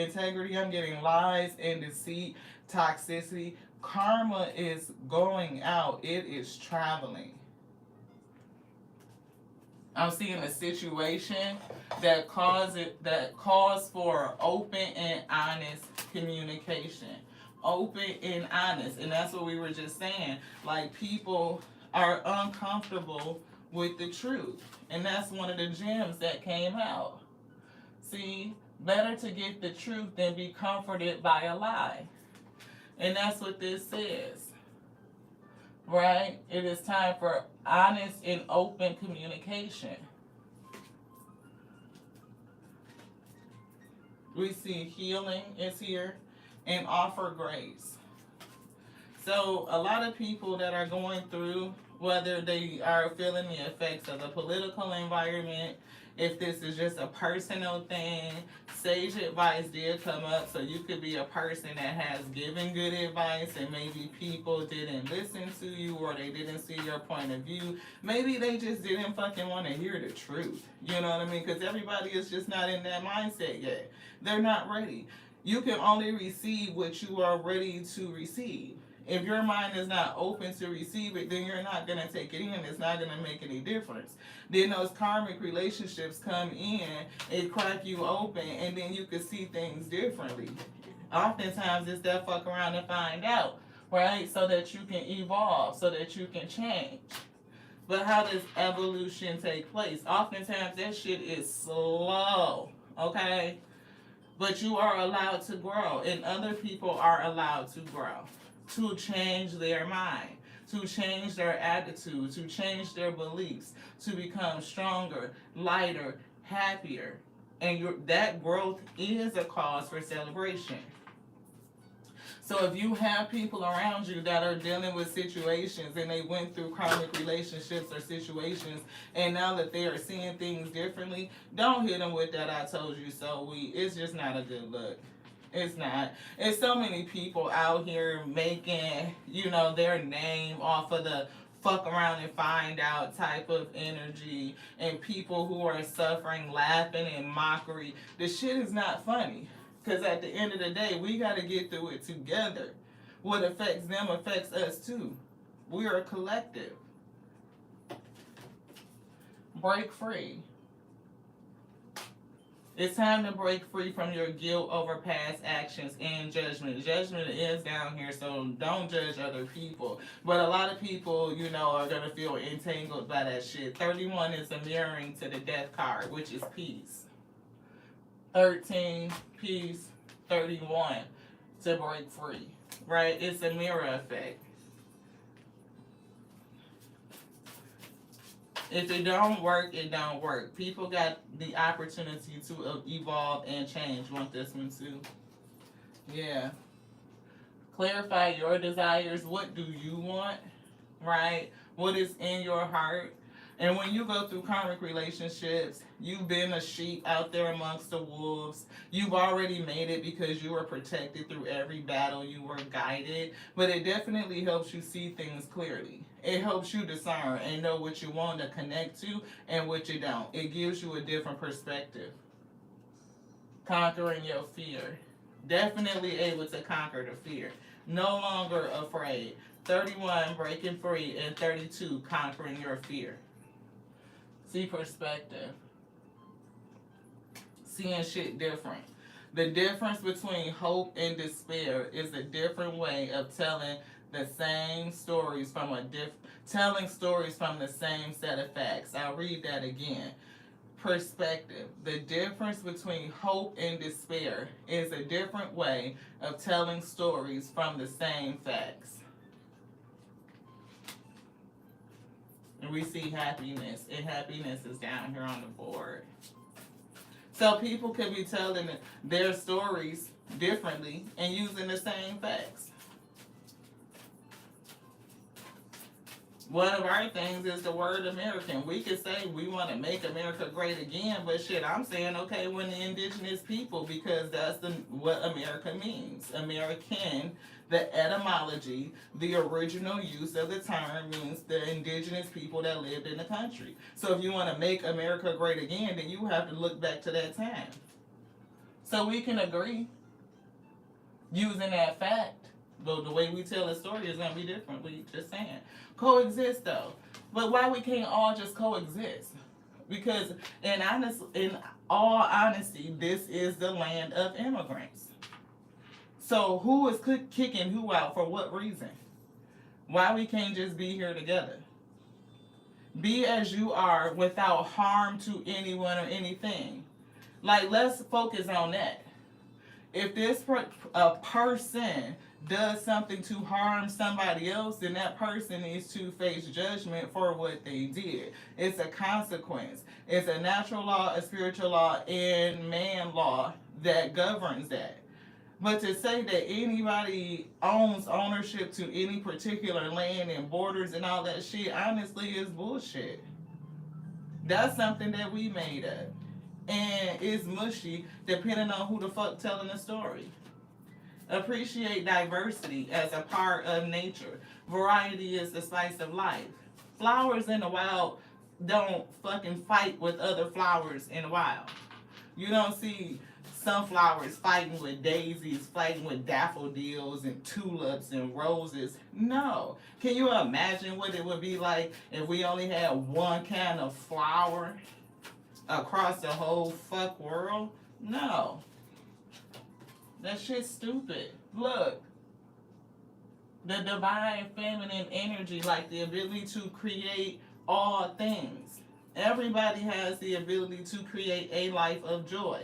I'm getting lies and deceit, toxicity. Karma is going out. It is traveling. I'm seeing a situation that calls for open and honest communication. Open and honest. And that's what we were just saying. Like, people are uncomfortable with the truth. And that's one of the gems that came out. See, better to get the truth than be comforted by a lie. And that's what this says. Right? It is time for honest and open communication. We see healing is here and offer grace. So a lot of people that are going through, whether they are feeling the effects of the political environment, if this is just a personal thing, sage advice did come up, so you could be a person that has given good advice and maybe people didn't listen to you or they didn't see your point of view. Maybe they just didn't fucking want to hear the truth. You know what I mean? Because everybody is just not in that mindset yet. They're not ready. You can only receive what you are ready to receive. If your mind is not open to receive it, then you're not going to take it in. It's not going to make any difference. Then those karmic relationships come in, it crack you open, and then you can see things differently. Oftentimes, it's that fuck around and find out, right? So that you can evolve, so that you can change. But how does evolution take place? Oftentimes, that shit is slow, okay? But you are allowed to grow, and other people are allowed to grow. To change their mind, to change their attitude, to change their beliefs, to become stronger, lighter, happier. And that growth is a cause for celebration. So if you have people around you that are dealing with situations and they went through karmic relationships or situations, and now that they are seeing things differently, don't hit them with that "I told you so." It's just not a good look. It's not. It's so many people out here making, their name off of the fuck around and find out type of energy, and people who are suffering, laughing and mockery. The shit is not funny. Because at the end of the day, we got to get through it together. What affects them affects us too. We are a collective. Break free. It's time to break free from your guilt over past actions and judgment. Judgment is down here, so don't judge other people. But a lot of people, are going to feel entangled by that shit. 31 is a mirroring to the death card, which is peace. 13, peace. 31, to break free. Right? It's a mirror effect. If it don't work, it don't work. People got the opportunity to evolve and change. Want this one too? Yeah. Clarify your desires. What do you want? Right? What is in your heart? And when you go through karmic relationships, you've been a sheep out there amongst the wolves. You've already made it because you were protected through every battle. You were guided. But it definitely helps you see things clearly. It helps you discern and know what you want to connect to and what you don't. It gives you a different perspective. Conquering your fear. Definitely able to conquer the fear. No longer afraid. 31, breaking free, and 32, conquering your fear. See perspective. Seeing shit different. The difference between hope and despair is a different way of telling the same stories from telling stories from the same set of facts. I'll read that again. Perspective. The difference between hope and despair is a different way of telling stories from the same facts. And we see happiness, and happiness is down here on the board. So people could be telling their stories differently and using the same facts. One of our things is the word American. We could say we want to make America great again, but shit, I'm saying okay when the indigenous people, because that's what America means. American, the etymology, the original use of the term means the indigenous people that lived in the country. So if you want to make America great again, then you have to look back to that time. So we can agree using that fact. But the way we tell the story is gonna be different. We just saying coexist though. But why we can't all just coexist? Because in all honesty, this is the land of immigrants. So who is kicking who out for what reason? Why we can't just be here together? Be as you are without harm to anyone or anything. Like, let's focus on that. If a person does something to harm somebody else, then that person needs to face judgment for what they did. It's a consequence. It's a natural law, a spiritual law, and man law that governs that. But to say that anybody owns ownership to any particular land and borders and all that shit, honestly, is bullshit. That's something that we made up. And it's mushy depending on who the fuck telling the story. Appreciate diversity as a part of nature. Variety is the spice of life. Flowers in the wild don't fucking fight with other flowers in the wild. You don't see sunflowers fighting with daisies, fighting with daffodils and tulips and roses. No. Can you imagine what it would be like if we only had one kind of flower across the whole fuck world? No. That shit's stupid. Look. The divine feminine energy, like the ability to create all things. Everybody has the ability to create a life of joy.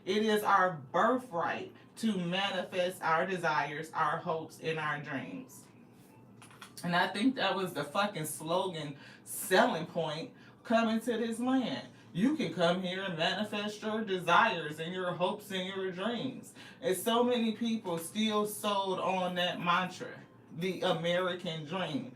It is our birthright to manifest our desires, our hopes, and our dreams. And I think that was the fucking slogan selling point coming to this land. You can come here and manifest your desires and your hopes and your dreams. And so many people still sold on that mantra, the American dream.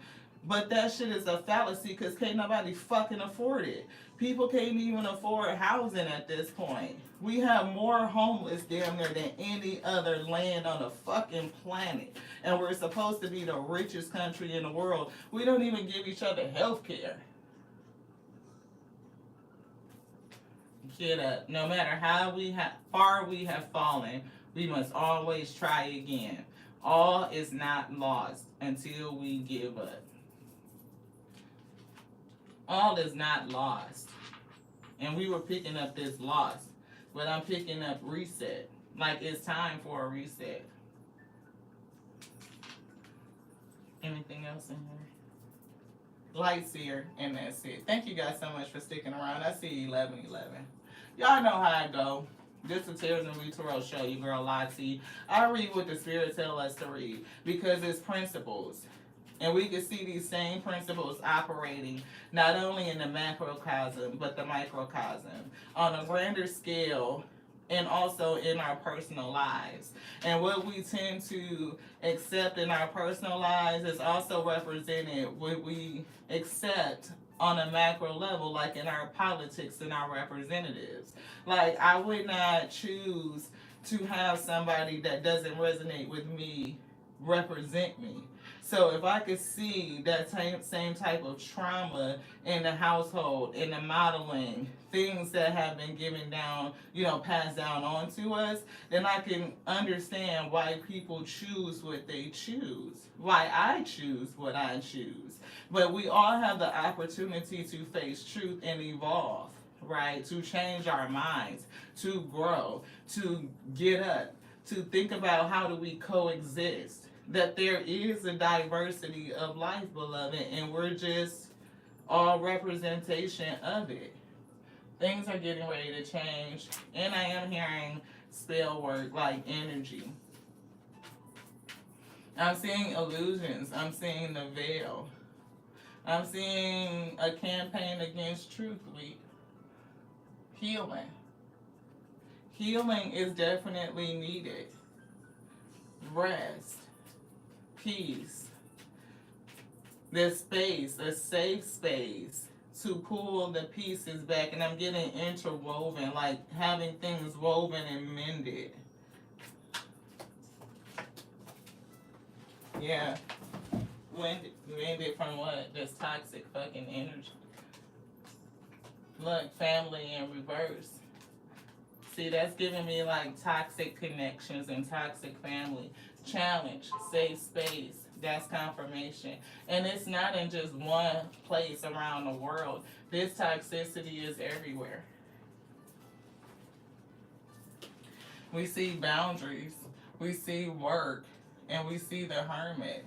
But that shit is a fallacy because can't nobody fucking afford it. People can't even afford housing at this point. We have more homeless damn near than any other land on the fucking planet. And we're supposed to be the richest country in the world. We don't even give each other health care. Get up. No matter how far we have fallen, we must always try again. All is not lost until we give up. All is not lost. And we were picking up this loss. But I'm picking up reset. Like it's time for a reset. Anything else in here? Lights here, and that's it. Thank you guys so much for sticking around. I see 11:11. Y'all know how I go. This is Tears and Tarot show, you girl Lottie. I read what the Spirit tell us to read because it's principles. And we can see these same principles operating not only in the macrocosm, but the microcosm on a grander scale and also in our personal lives. And what we tend to accept in our personal lives is also represented what we accept on a macro level, like in our politics and our representatives. Like, I would not choose to have somebody that doesn't resonate with me represent me. So if I could see that same type of trauma in the household, in the modeling, things that have been given down, passed down on to us, then I can understand why people choose what they choose, why I choose what I choose. But we all have the opportunity to face truth and evolve, right? To change our minds, to grow, to get up, to think about how do we coexist. That there is a diversity of life, beloved, and we're just all representation of it. Things are getting ready to change, and I am hearing spell work, like energy. I'm seeing illusions. I'm seeing the veil. I'm seeing a campaign against truth week. Healing. Healing is definitely needed. Rest. Peace. This space, a safe space to pull the pieces back, and I'm getting interwoven, like having things woven and mended. Yeah. Mended from what? This toxic fucking energy. Look, family in reverse. See, that's giving me like toxic connections and toxic family. Challenge, safe space. That's confirmation. And it's not in just one place around the world. This toxicity is everywhere. We see boundaries, we see work, and we see the hermit.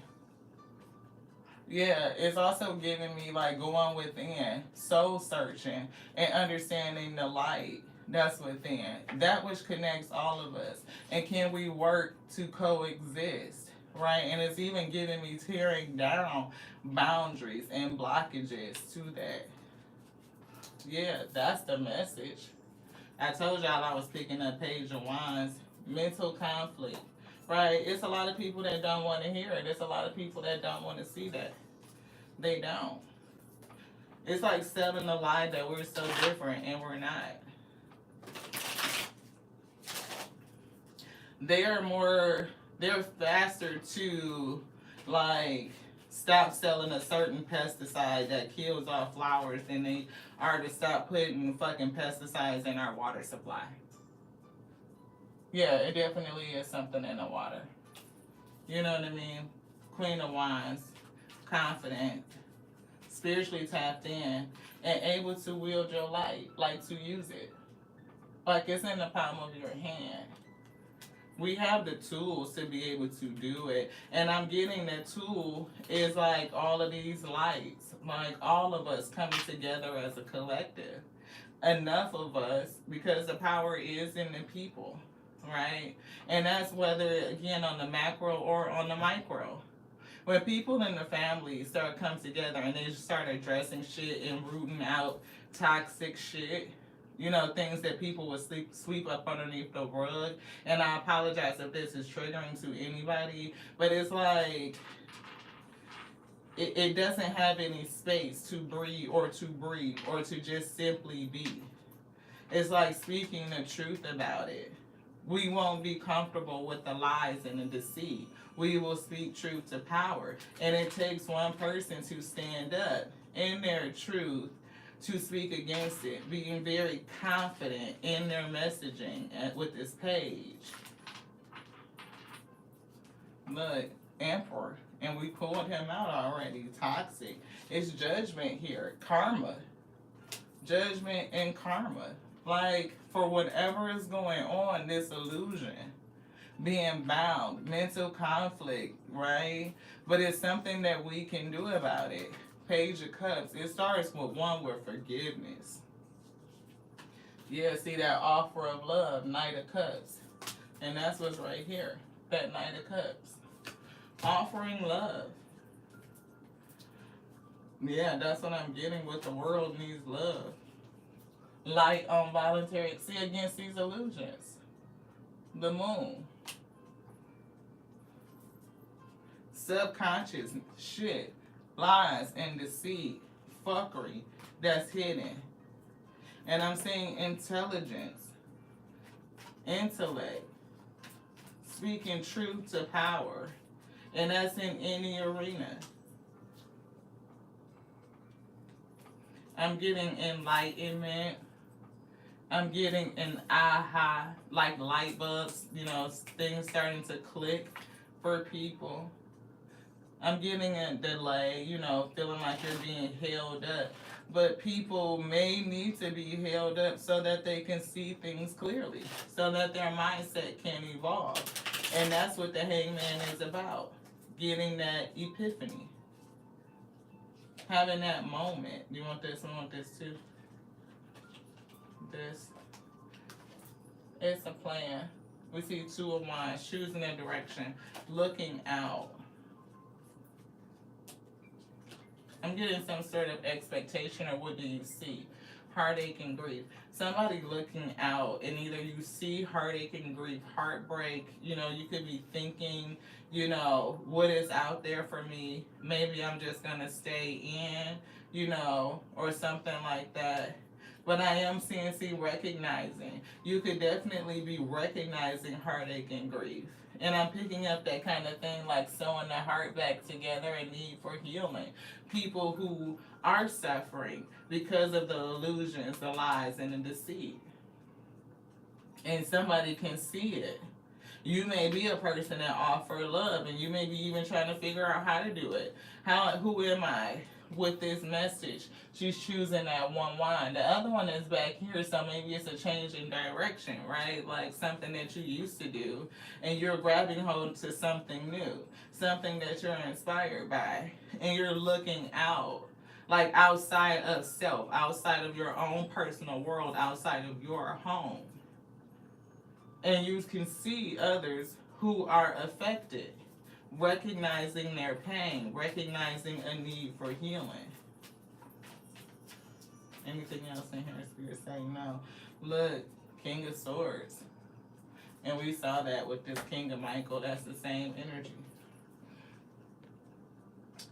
Yeah, it's also giving me like going within, soul searching, and understanding the light that's within, that which connects all of us. And can we work to coexist, right? And it's even giving me tearing down boundaries and blockages to that. Yeah, that's the message. I told y'all I was picking up Page of Wands, mental conflict, right? It's a lot of people that don't want to hear it. It's a lot of people that don't want to see that. They don't. It's like selling the lie that we're so different and we're not. They're faster to like stop selling a certain pesticide that kills off flowers than they are to stop putting fucking pesticides in our water supply. Yeah, it definitely is something in the water. You know what I mean? Queen of Wands, confident, spiritually tapped in, and able to wield your light, like to use it. Like it's in the palm of your hand. We have the tools to be able to do it. And I'm getting that tool is like all of these lights, like all of us coming together as a collective. Enough of us, because the power is in the people, right? And that's whether, again, on the macro or on the micro. When people in the family start come together and they start addressing shit and rooting out toxic shit, you know, things that people would sweep up underneath the rug. And I apologize if this is triggering to anybody, but it's like it doesn't have any space to breathe or to just simply be. It's like speaking the truth about it. We won't be comfortable with the lies and the deceit. We will speak truth to power. And it takes one person to stand up in their truth to speak against it, being very confident in their messaging with this page. Look, Emperor, and we pulled him out already. Toxic. It's judgment here. Karma. Judgment and karma. Like, for whatever is going on, this illusion, being bound, mental conflict, right? But it's something that we can do about it. Page of Cups. It starts with one with forgiveness. Yeah, see that offer of love, Knight of Cups. And that's what's right here. That Knight of Cups. Offering love. Yeah, that's what I'm getting with the world needs love. Light on voluntary. See, against these illusions. The moon. Subconscious shit. Lies and deceit. Fuckery. That's hidden. And I'm seeing intelligence. Intellect. Speaking truth to power. And that's in any arena. I'm getting enlightenment. I'm getting an aha, like light bulbs, you know, things starting to click for people. I'm getting a delay, you know, feeling like you're being held up. But people may need to be held up so that they can see things clearly, so that their mindset can evolve. And that's what the Hangman is about, getting that epiphany. Having that moment. You want this? I want this too. This. It's a plan. We see Two of Wands, choosing a direction, looking out. I'm getting some sort of expectation, or what do you see? heartache and grief. Somebody looking out, and either you see heartache and grief, heartbreak, you know, you could be thinking, you know, what is out there for me? Maybe I'm just going to stay in, you know, or something like that. But I am seeing, see, recognizing. You could definitely be recognizing heartache and grief. And I'm picking up that kind of thing like sewing the heart back together and need for healing. People who are suffering because of the illusions, the lies, and the deceit. And somebody can see it. You may be a person that offer love, and you may be even trying to figure out how to do it. Who am I with this message? She's choosing that one wine. The other one is back here, so maybe it's a change in direction, right? Like something that you used to do, and you're grabbing hold to something new, something that you're inspired by, and you're looking out. Like outside of self, outside of your own personal world, outside of your home. And you can see others who are affected, recognizing their pain, recognizing a need for healing. Anything else in here? Spirit saying no. Look, King of Swords. And we saw that with this King of Michael. That's the same energy.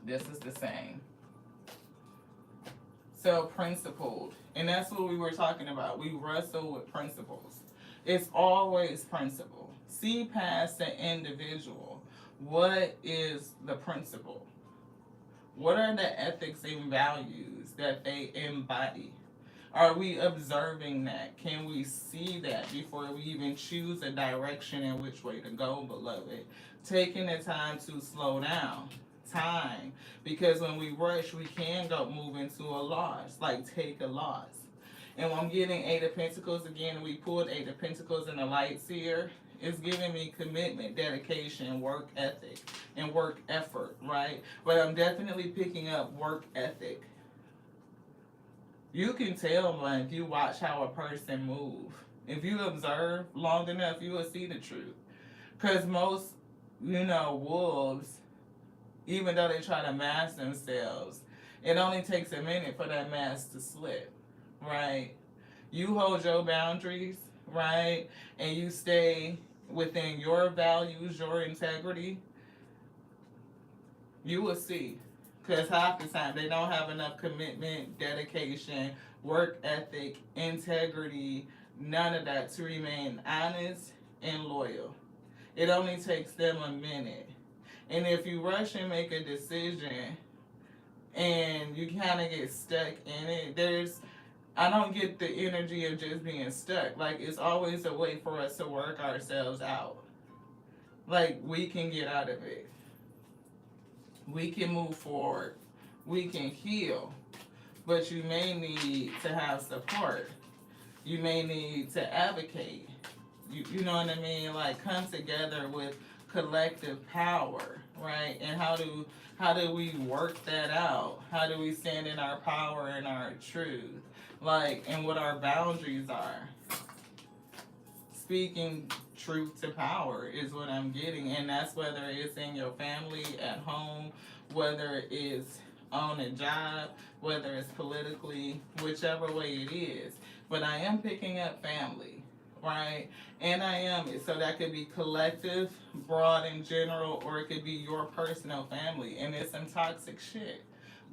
This is the same. So principled. And that's what we were talking about. We wrestle with principles. It's always principle. See past the individual. What is the principle? What are the ethics and values that they embody? Are we observing that? Can we see that before we even choose a direction in which way to go, beloved? Taking the time to slow down. Time. Because when we rush, we can move into a loss. Like take a loss. And when I'm getting Eight of Pentacles again, we pulled Eight of Pentacles in the light seer. It's giving me commitment, dedication, work ethic, and work effort, right? But I'm definitely picking up work ethic. You can tell, man, if you watch how a person move. If you observe long enough, you will see the truth. Because most, wolves, even though they try to mask themselves, it only takes a minute for that mask to slip. Right? You hold your boundaries, right? And you stay within your values, your integrity, you will see. Because half the time they don't have enough commitment, dedication, work ethic, integrity, none of that to remain honest and loyal. It only takes them a minute. And if you rush and make a decision and you kind of get stuck in it, I don't get the energy of just being stuck. Like, it's always a way for us to work ourselves out. Like, we can get out of it. We can move forward. We can heal. But you may need to have support. You may need to advocate. You know what I mean? Like, come together with collective power, right? And how do we work that out? How do we stand in our power and our truth? Like, and what our boundaries are. Speaking truth to power is what I'm getting. And that's whether it's in your family, at home, whether it's on a job, whether it's politically, whichever way it is. But I am picking up family, right? And I am, so that could be collective, broad in general, or it could be your personal family. And it's some toxic shit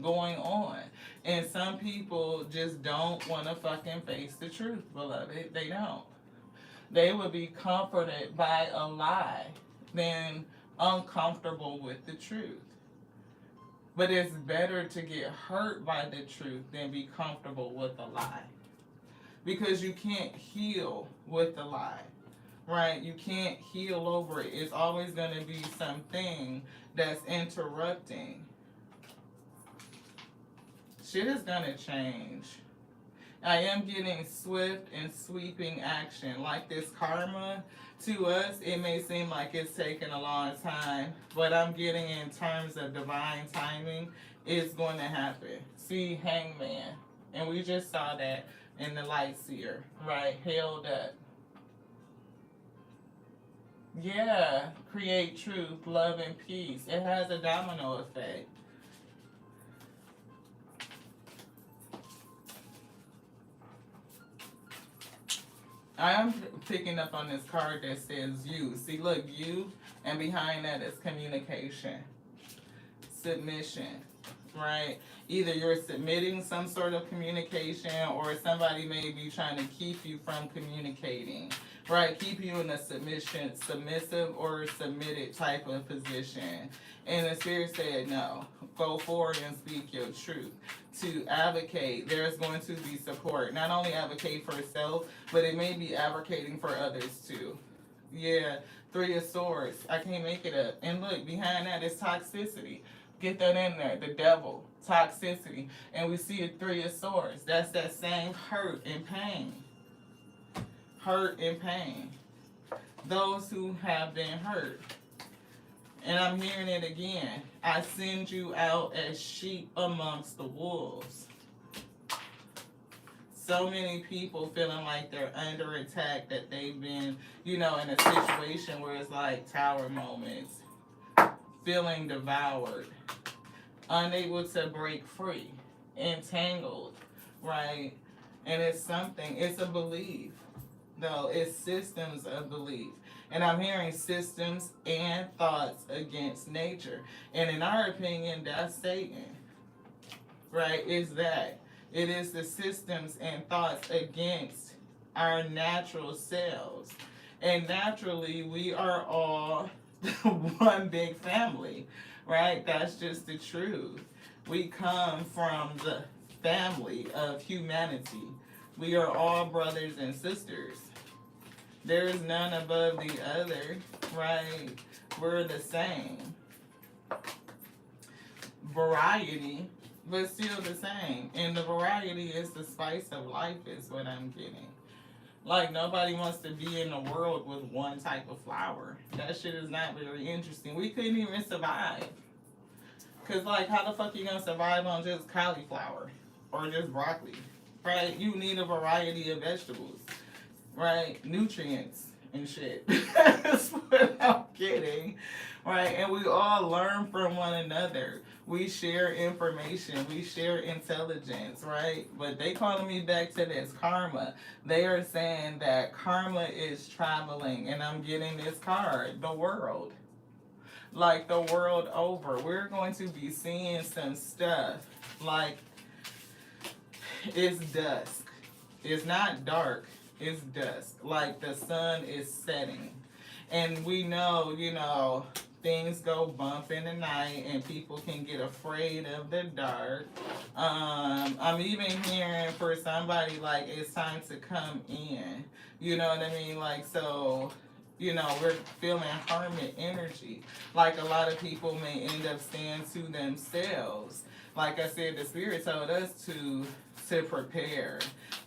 going on. And some people just don't want to fucking face the truth, beloved. They don't. They would be comforted by a lie than uncomfortable with the truth. But it's better to get hurt by the truth than be comfortable with a lie. Because you can't heal with the lie, right? You can't heal over it. It's always going to be something that's interrupting. Shit is gonna change. I am getting swift and sweeping action. Like this karma, to us, it may seem like it's taking a long time, but I'm getting in terms of divine timing, it's going to happen. See, Hangman. And we just saw that in the light seer, right? Held up. Yeah, create truth, love, and peace. It has a domino effect. I am picking up on this card that says you. See, look, you, and behind that is communication, submission, right? Either you're submitting some sort of communication or somebody may be trying to keep you from communicating, right? Keep you in a submissive or submitted type of position. And the spirit said, no, go forward and speak your truth. To advocate, there's going to be support. Not only advocate for yourself, but it may be advocating for others too. Yeah, Three of Swords. I can't make it up. And look, behind that is toxicity. Get that in there. The devil, toxicity. And we see a Three of Swords. That's that same hurt and pain. Hurt and pain. Those who have been hurt. And I'm hearing it again. I send you out as sheep amongst the wolves. So many people feeling like they're under attack, that they've been, in a situation where it's like tower moments. Feeling devoured. Unable to break free. Entangled, right? And it's a belief. Though it's systems of belief. And I'm hearing systems and thoughts against nature. And in our opinion, that's Satan. Right? Is that. It is the systems and thoughts against our natural selves. And naturally, we are all one big family. Right? That's just the truth. We come from the family of humanity. We are all brothers and sisters. There is none above the other, right? We're the same. Variety, but still the same. And the variety is the spice of life is what I'm getting. Like, nobody wants to be in a world with one type of flower. That shit is not very interesting. We couldn't even survive. Because, like, how the fuck you going to survive on just cauliflower or just broccoli, right? You need a variety of vegetables. Right? Nutrients and shit. That's what I'm getting. Right? And we all learn from one another. We share information. We share intelligence, right? But they calling me back to this karma. They are saying that karma is traveling. And I'm getting this card. The world. Like the world over. We're going to be seeing some stuff. Like, it's dusk. It's not dark. It's dusk, like the sun is setting. And we know, things go bump in the night and people can get afraid of the dark. I'm even hearing for somebody like it's time to come in. You know what I mean? Like, so, we're feeling hermit energy. Like a lot of people may end up staying to themselves. Like I said, the spirit told us to prepare.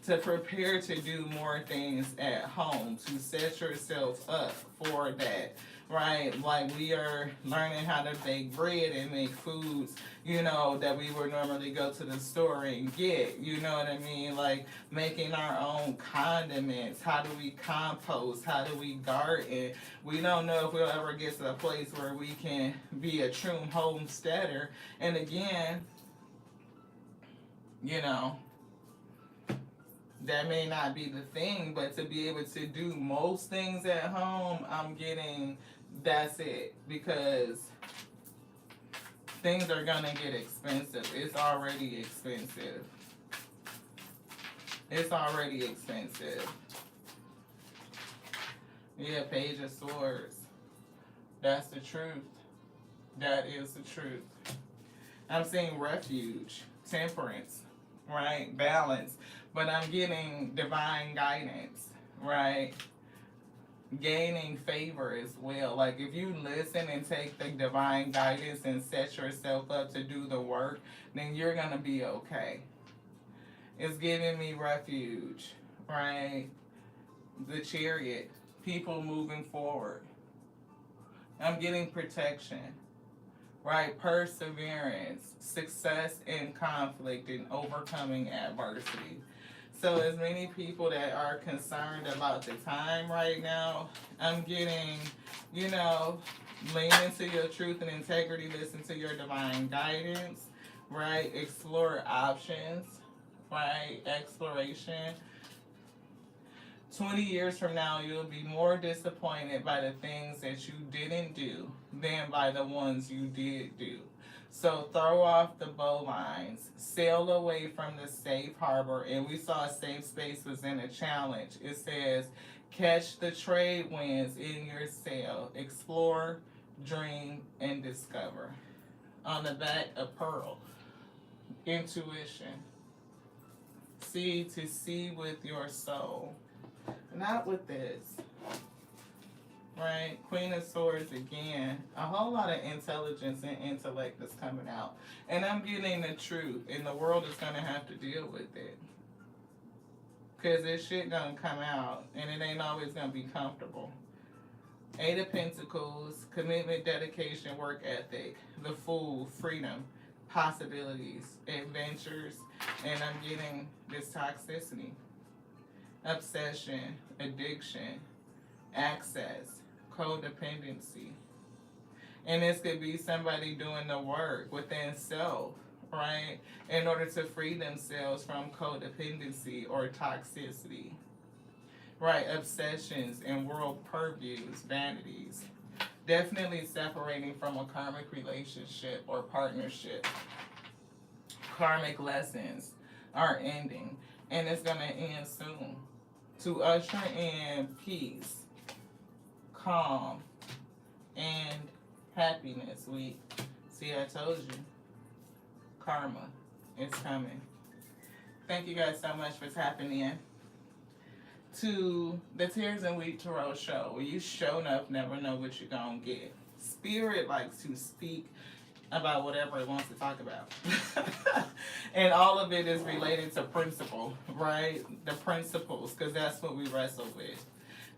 To prepare to do more things at home, to set yourself up for that, right? Like we are learning how to bake bread and make foods, that we would normally go to the store and get, you know what I mean? Like making our own condiments. How do we compost? How do we garden? We don't know if we'll ever get to a place where we can be a true homesteader. And again, that may not be the thing, but to be able to do most things at home, I'm getting that's it. Because things are going to get expensive. It's already expensive. It's already expensive. Yeah, Page of Swords. That's the truth. That is the truth. I'm seeing refuge, temperance, right? Balance. But I'm getting divine guidance, right? Gaining favor as well. Like if you listen and take the divine guidance and set yourself up to do the work, then you're going to be okay. It's giving me refuge, right? The Chariot. People moving forward. I'm getting protection. Right? Perseverance, success in conflict, and overcoming adversity. So as many people that are concerned about the time right now, I'm getting, lean into your truth and integrity, listen to your divine guidance, right? Explore options, right? Exploration. 20 years from now, you'll be more disappointed by the things that you didn't do than by the ones you did do. So throw off the bowlines, sail away from the safe harbor. And we saw safe space was in a challenge. It says, catch the trade winds in your sail, explore, dream, and discover. On the back, a pearl, intuition. See to see with your soul, not with this. Right? Queen of Swords again. A whole lot of intelligence and intellect is coming out. And I'm getting the truth. And the world is going to have to deal with it. Because this shit gonna come out. And it ain't always going to be comfortable. Eight of Pentacles. Commitment, dedication, work ethic. The Fool, freedom, possibilities, adventures. And I'm getting this toxicity. Obsession, addiction, access, codependency. And this could be somebody doing the work within self, right? In order to free themselves from codependency or toxicity. Right, obsessions and world purviews, vanities. Definitely separating from a karmic relationship or partnership. Karmic lessons are ending. And it's going to end soon. To usher in peace, calm, and happiness week. See, I told you. Karma is coming. Thank you guys so much for tapping in to the Tears and Week Tarot Show, where you show enough, never know what you're going to get. Spirit likes to speak about whatever it wants to talk about. And all of it is related to principle, right? The principles, because that's what we wrestle with.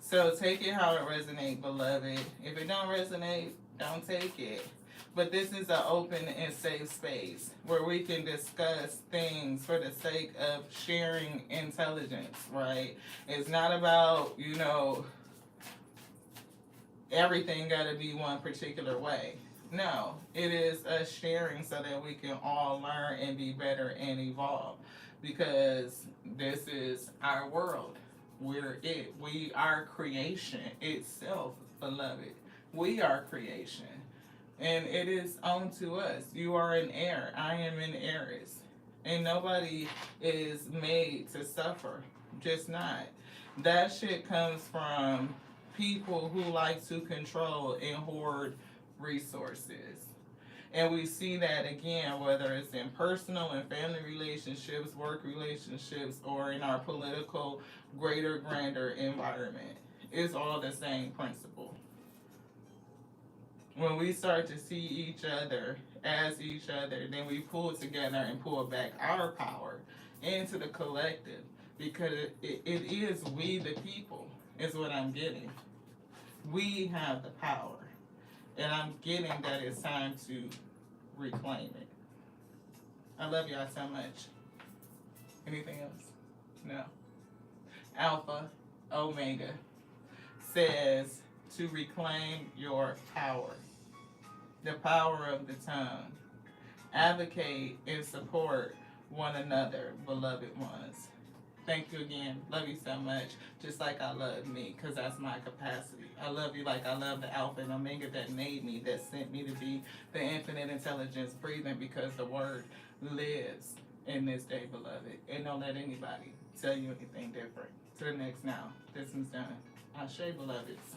So take it how it resonates, beloved. If it don't resonate, don't take it. But this is an open and safe space where we can discuss things for the sake of sharing intelligence, right? It's not about, everything got to be one particular way. No, it is us sharing so that we can all learn and be better and evolve. Because this is our world. We're it. We are creation itself, beloved. We are creation. And it is unto us. You are an heir. I am an heiress. And nobody is made to suffer. Just not. That shit comes from people who like to control and hoard resources. And we see that again, whether it's in personal and family relationships, work relationships, or in our political, greater, grander environment. It's all the same principle. When we start to see each other as each other, then we pull together and pull back our power into the collective. Because it is we the people, is what I'm getting. We have the power. And I'm getting that it's time to reclaim it. I love y'all so much. Anything else? No. Alpha Omega says to reclaim your power. The power of the tongue. Advocate and support one another, beloved ones. Thank you again. Love you so much. Just like I love me, because that's my capacity. I love you like I love the Alpha and Omega that made me, that sent me to be the infinite intelligence breathing, because the word lives in this day, beloved. And don't let anybody tell you anything different. To the next now. This is done. Ashe, beloveds.